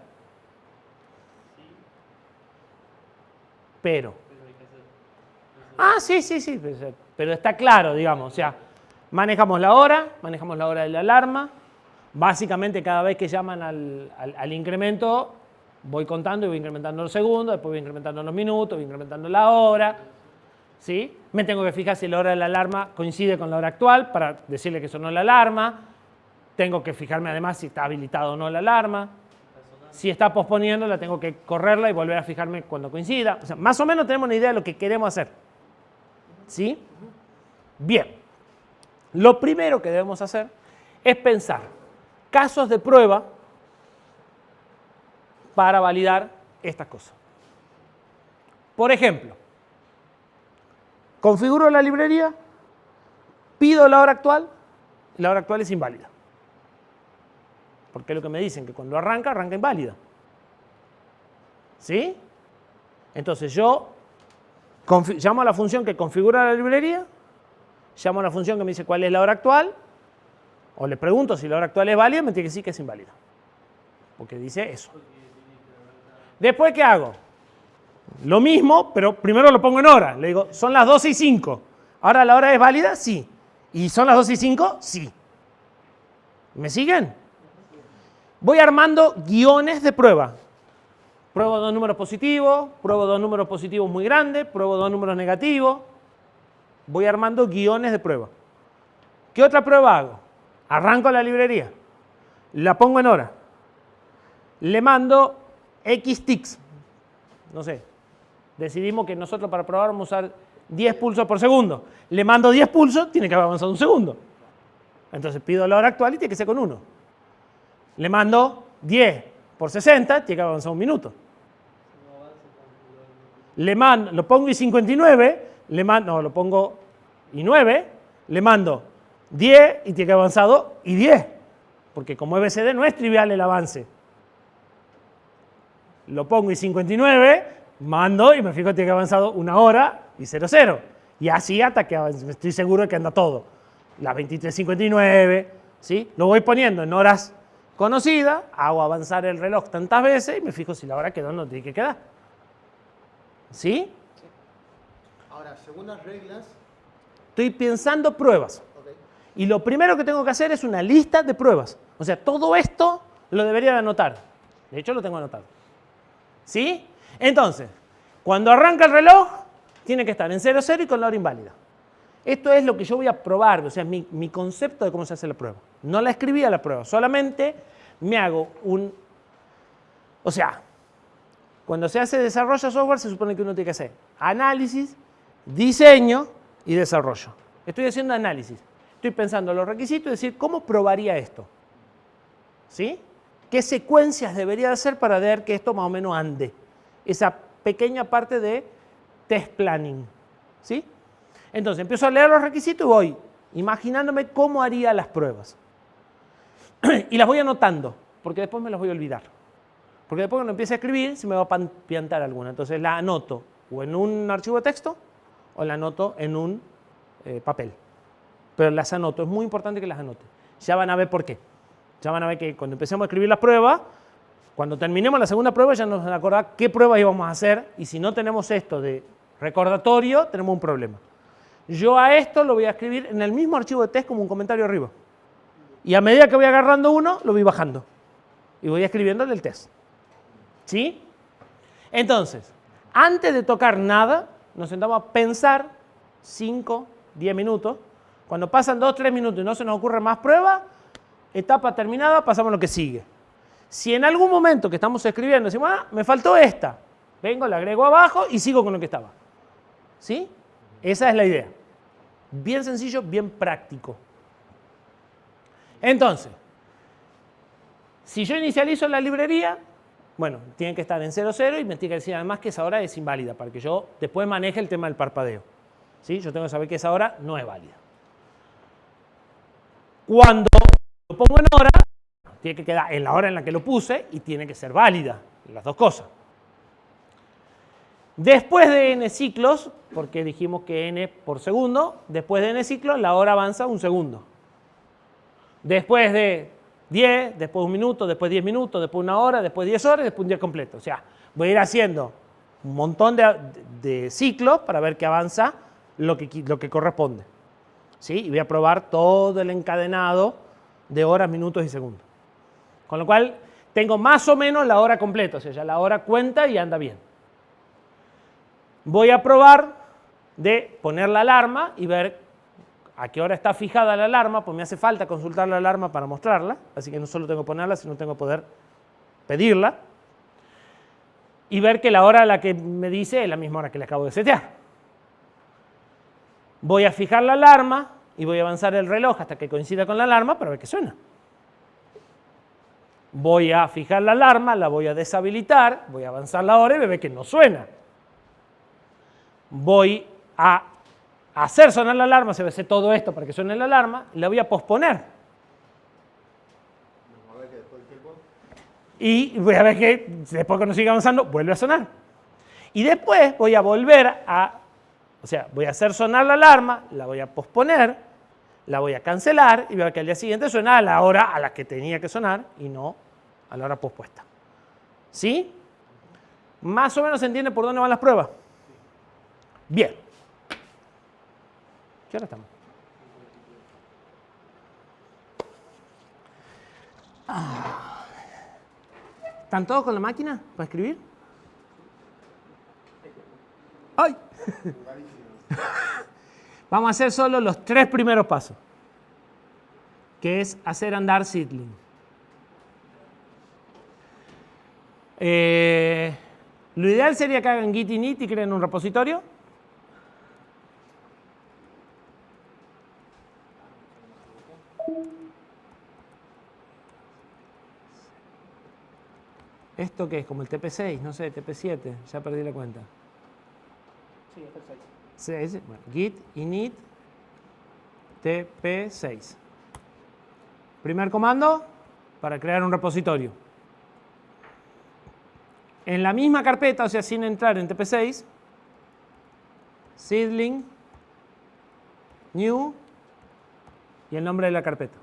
A: Pero. Ah, sí. Pero está claro, digamos. O sea, manejamos la hora de la alarma. Básicamente, cada vez que llaman al incremento, voy contando y voy incrementando los segundos, después voy incrementando los minutos, voy incrementando la hora. ¿Sí? Me tengo que fijar si la hora de la alarma coincide con la hora actual para decirle que sonó la alarma. Tengo que fijarme además si está habilitado o no la alarma. Si está posponiendo, la tengo que correrla y volver a fijarme cuando coincida. O sea, más o menos tenemos una idea de lo que queremos hacer. ¿Sí? Bien. Lo primero que debemos hacer es pensar casos de prueba para validar estas cosas. Por ejemplo, configuro la librería, pido la hora actual, y la hora actual es inválida. Porque es lo que me dicen, que cuando arranca inválida. ¿Sí? Entonces yo llamo a la función que configura la librería, llamo a la función que me dice cuál es la hora actual, o le pregunto si la hora actual es válida, me tiene que decir que es inválida. Porque dice eso. Después, ¿qué hago? Lo mismo, pero primero lo pongo en hora. Le digo, son las 12:05. ¿Ahora la hora es válida? Sí. ¿Y son las 12:05? Sí. ¿Me siguen? Voy armando guiones de prueba. Pruebo 2 números positivos, pruebo 2 números positivos muy grandes, pruebo 2 números negativos. Voy armando guiones de prueba. ¿Qué otra prueba hago? Arranco la librería, la pongo en hora, le mando X ticks. No sé, decidimos que nosotros para probar vamos a usar 10 pulsos por segundo. Le mando 10 pulsos, tiene que haber avanzado un segundo. Entonces pido la hora actual y tiene que ser con 1. Le mando 10 por 60, tiene que haber avanzado un minuto. Le mando, lo pongo y 59, lo pongo y 9, le mando 10 y tiene que haber avanzado y 10. Porque como es BCD no es trivial el avance. Lo pongo y 59, mando y me fijo que tiene que avanzado 1 hora y 00. Y así hasta que estoy seguro de que anda todo. Las 23:59, ¿sí? Lo voy poniendo en horas conocidas, hago avanzar el reloj tantas veces y me fijo si la hora quedó o no tiene que quedar. ¿Sí?
C: Ahora, según las reglas,
A: Estoy pensando pruebas.
C: ok,
A: Y lo primero que tengo que hacer es una lista de pruebas. O sea, todo esto lo debería de anotar. De hecho, lo tengo anotado. ¿Sí? Entonces, cuando arranca el reloj, tiene que estar en 00 y con la hora inválida. Esto es lo que yo voy a probar, o sea, mi concepto de cómo se hace la prueba. No la escribí a la prueba, solamente me hago un... O sea, cuando se hace desarrollo de software se supone que uno tiene que hacer análisis, diseño y desarrollo. Estoy haciendo análisis. Estoy pensando los requisitos y decir, ¿cómo probaría esto? ¿Sí? ¿Qué secuencias debería hacer para ver que esto más o menos ande? Esa pequeña parte de test planning. ¿Sí? Entonces, empiezo a leer los requisitos y voy imaginándome cómo haría las pruebas. Y las voy anotando, porque después me las voy a olvidar. Porque después cuando empiece a escribir se me va a piantar alguna. Entonces la anoto o en un archivo de texto o la anoto en un papel. Pero las anoto, es muy importante que las anote. Ya van a ver por qué. Ya van a ver que cuando empecemos a escribir la prueba, cuando terminemos la segunda prueba ya nos van a acordar qué pruebas íbamos a hacer y si no tenemos esto de recordatorio, tenemos un problema. Yo a esto lo voy a escribir en el mismo archivo de test como un comentario arriba. Y a medida que voy agarrando uno, lo voy bajando. Y voy escribiendo el test. ¿Sí? Entonces, antes de tocar nada, nos sentamos a pensar 5, 10 minutos. Cuando pasan 2, 3 minutos y no se nos ocurre más prueba, etapa terminada, pasamos a lo que sigue. Si en algún momento que estamos escribiendo decimos, me faltó esta, vengo, la agrego abajo y sigo con lo que estaba. ¿Sí? Esa es la idea. Bien sencillo, bien práctico. Entonces, si yo inicializo la librería, bueno, tiene que estar en 00 y me tiene que decir además que esa hora es inválida para que yo después maneje el tema del parpadeo. ¿Sí? Yo tengo que saber que esa hora no es válida. Cuando lo pongo en hora, tiene que quedar en la hora en la que lo puse y tiene que ser válida, las dos cosas. Después de n ciclos, porque dijimos que n por segundo, después de n ciclos la hora avanza un segundo. Después de 10, después 1 minuto, después 10 minutos, después 1 hora, después 10 horas, después un día completo. O sea, voy a ir haciendo un montón de ciclos para ver que avanza lo que corresponde. ¿Sí? Y voy a probar todo el encadenado de horas, minutos y segundos. Con lo cual, tengo más o menos la hora completa. O sea, ya la hora cuenta y anda bien. Voy a probar de poner la alarma y ver a qué hora está fijada la alarma, pues me hace falta consultar la alarma para mostrarla, así que no solo tengo que ponerla, sino tengo que poder pedirla y ver que la hora a la que me dice es la misma hora que le acabo de setear. Voy a fijar la alarma y voy a avanzar el reloj hasta que coincida con la alarma para ver que suena. Voy a fijar la alarma, la voy a deshabilitar, voy a avanzar la hora y ver que no suena. Voy a hacer sonar la alarma, se hace todo esto para que suene la alarma, la voy a posponer. Y voy a ver que después cuando siga avanzando vuelve a sonar. Y después voy a volver a, o sea, voy a hacer sonar la alarma, la voy a posponer, la voy a cancelar y voy a ver que al día siguiente suena a la hora a la que tenía que sonar y no a la hora pospuesta. ¿Sí? Más o menos se entiende por dónde van las pruebas. Bien. ¿Qué hora estamos? ¿Están todos con la máquina para escribir? ¡Ay! Vamos a hacer solo los 3 primeros pasos, que es hacer andar seedling. Lo ideal sería que hagan git init y creen un repositorio. ¿Esto qué es? Como el TP6, no sé, TP7, ya perdí la cuenta.
B: Sí, es el 6.
A: 6, bueno, git init TP6. Primer comando para crear un repositorio. En la misma carpeta, o sea, sin entrar en TP6, seedling, new y el nombre de la carpeta.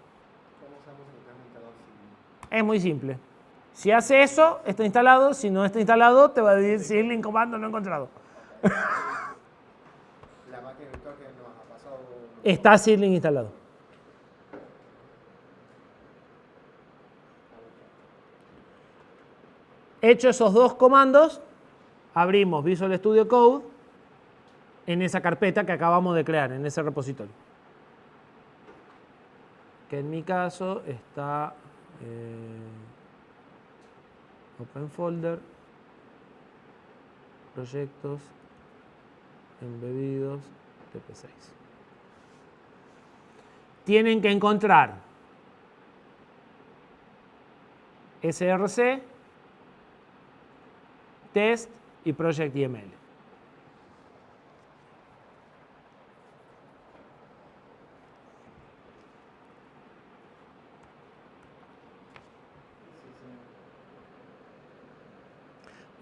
C: ¿Cómo sabemos que tenemos instalado Seedling?
A: Es muy simple. Si hace eso, está instalado. Si no está instalado, te va a decir seedling comando no encontrado.
C: La máquina virtual que nos ha pasado.
A: Está seedling instalado. Hecho esos dos comandos, abrimos Visual Studio Code en esa carpeta que acabamos de crear, en ese repositorio. Que en mi caso está Open Folder, Proyectos, Embebidos, TP6. Tienen que encontrar src, test y project YML.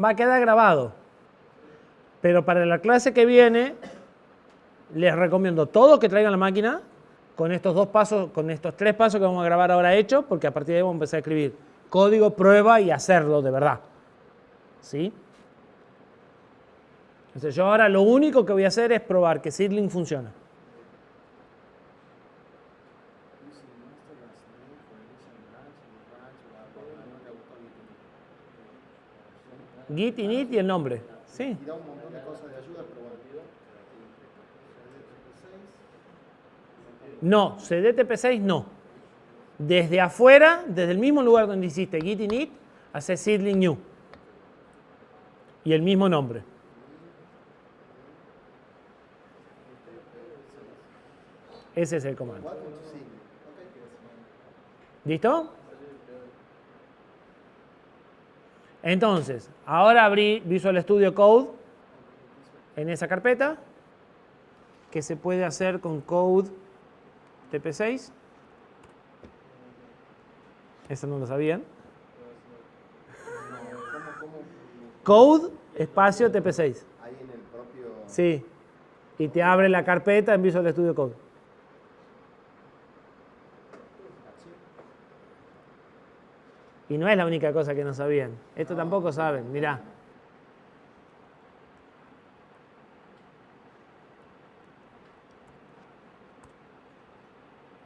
A: Va a quedar grabado, pero para la clase que viene les recomiendo todos que traigan la máquina con estos dos pasos, con estos tres pasos que vamos a grabar ahora hechos, porque a partir de ahí vamos a empezar a escribir código, prueba y hacerlo de verdad. ¿Sí? Entonces yo ahora lo único que voy a hacer es probar que Seedling funciona. Git, init y el nombre. Sí.
C: Y da un montón de cosas de ayuda, pero bueno.
A: No, CDTP6 no. Desde afuera, desde el mismo lugar donde hiciste git init, hace seedling new. Y el mismo nombre. Ese es el comando. ¿Listo? Entonces, ahora abrí Visual Studio Code en esa carpeta, que se puede hacer con Code TP6. Eso no lo sabían. Code, espacio TP6.
C: Ahí en el propio.
A: Sí. Y te abre la carpeta en Visual Studio Code. Y no es la única cosa que no sabían. Esto tampoco saben, mirá.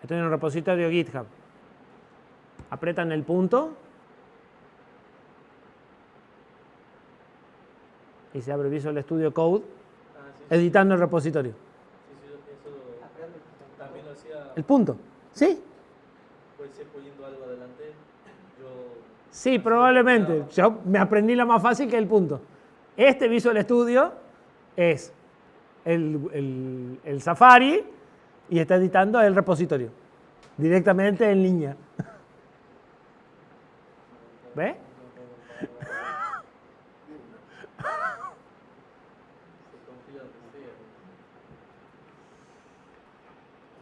A: Estoy en un repositorio GitHub. Apretan el punto. Y se abre Visual Studio Code, editando el repositorio.
B: Sí, eso también lo hacía.
A: ¿El punto? ¿Sí?
B: Puede ser poniendo algo adelante.
A: Sí, probablemente. Yo me aprendí la más fácil que el punto. Este Visual Studio es el Safari y está editando el repositorio. Directamente en línea. ¿Ve?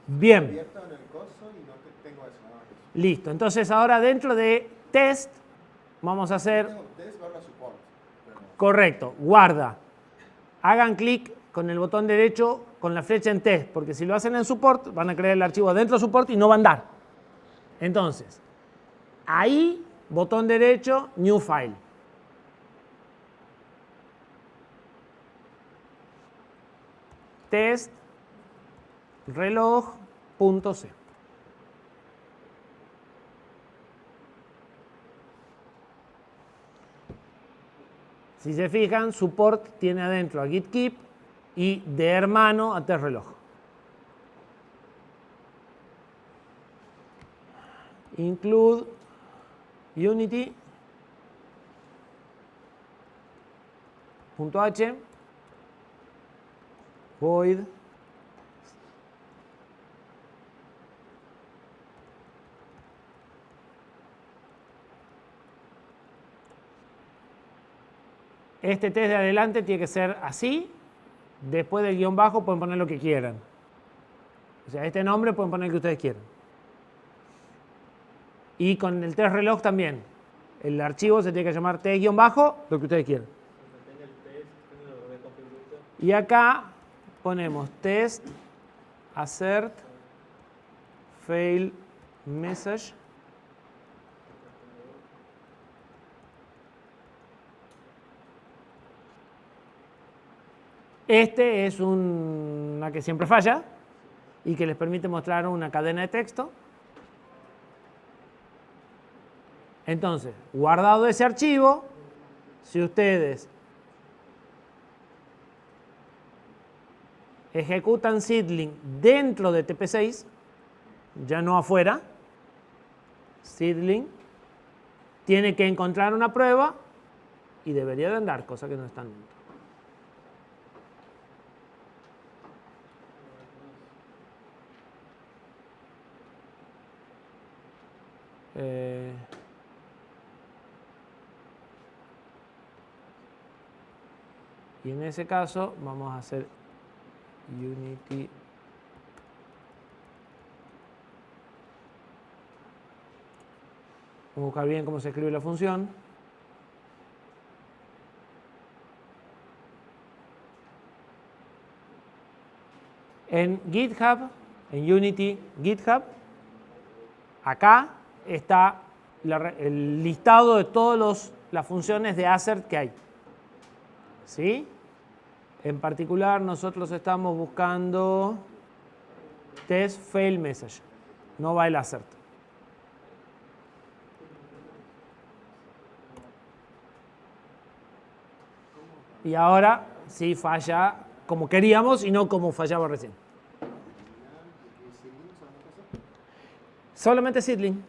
A: Bien.
C: Abierto en el coso y no tengo eso.
A: Listo. Entonces ahora dentro de test vamos a hacer...
C: Tengo test barra support.
A: Correcto. Guarda. Hagan clic con el botón derecho con la flecha en test, porque si lo hacen en support van a crear el archivo dentro de support y no va a andar. Entonces, ahí, botón derecho, new file. Test reloj.c. Si se fijan, support tiene adentro a git keep y de hermano a test reloj. Include unity .h void este test de adelante tiene que ser así. Después del guión bajo pueden poner lo que quieran. O sea, este nombre pueden poner el que ustedes quieran. Y con el test reloj también. El archivo se tiene que llamar test-bajo, lo que ustedes quieran. Y acá ponemos test assert fail message. Este es una que siempre falla y que les permite mostrar una cadena de texto. Entonces, guardado ese archivo, si ustedes ejecutan seedling dentro de TP6, ya no afuera, seedling, tiene que encontrar una prueba y debería de andar, cosa que no están dentro. Y en ese caso vamos a hacer Unity vamos a buscar bien cómo se escribe la función. En GitHub, en Unity GitHub, acá está el listado de todas las funciones de assert que hay. ¿Sí? En particular, nosotros estamos buscando test fail message. No va el assert. Y ahora sí falla como queríamos y no como fallaba recién. Solamente seedling.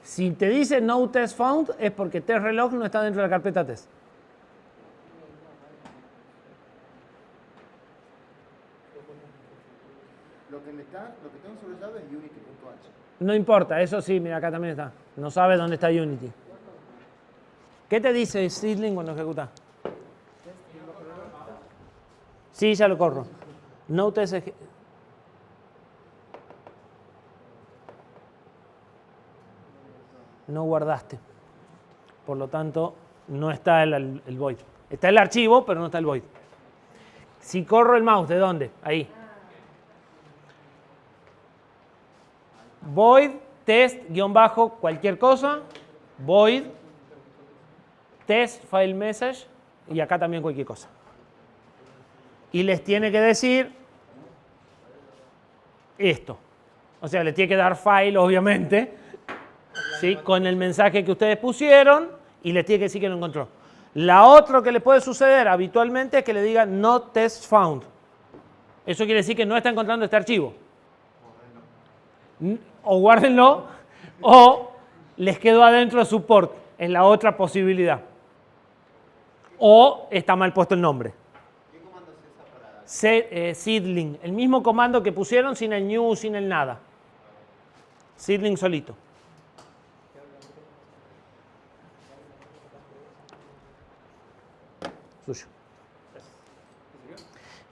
A: Si te dice no test found es porque test-relog no está dentro de la carpeta test.
C: Lo que tengo subrayado es unity.h.
A: No importa, eso sí, mira, acá también está. No sabe dónde está Unity. ¿Qué te dice seedling cuando ejecuta? Sí, ya lo corro. No test. No guardaste. Por lo tanto, no está el void. Está el archivo, pero no está el void. Si corro el mouse, ¿de dónde? Ahí. Void, test, guión bajo, cualquier cosa. Void, test, file message. Y acá también cualquier cosa. Y les tiene que decir esto. O sea, le tiene que dar file, obviamente. ¿Sí? Con el mensaje que ustedes pusieron y les tiene que decir que lo encontró. La otra que le puede suceder habitualmente es que le diga not test found. Eso quiere decir que no está encontrando este archivo. O guárdenlo o les quedó adentro de support. Es la otra posibilidad. O está mal puesto el nombre.
C: ¿Qué comando es esa para...?
A: Seedling. El mismo comando que pusieron sin el new, sin el nada. Seedling solito. Suyo.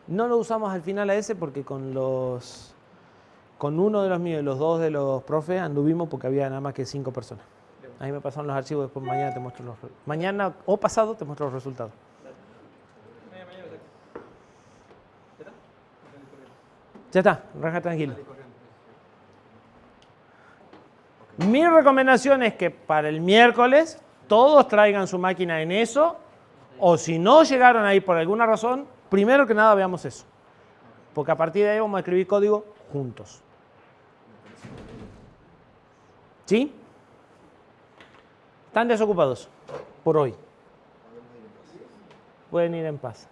A: No lo usamos al final a ese porque con uno de los míos y los dos de los profes anduvimos porque había nada más que 5 personas. Ahí me pasaron los archivos, después mañana te muestro los resultados. Mañana o pasado te muestro los resultados. Ya está, raja tranquilo. Mi recomendación es que para el miércoles todos traigan su máquina en eso. O si no llegaron ahí por alguna razón, primero que nada veamos eso. Porque a partir de ahí vamos a escribir código juntos. ¿Sí? Están desocupados por hoy. Pueden ir en paz.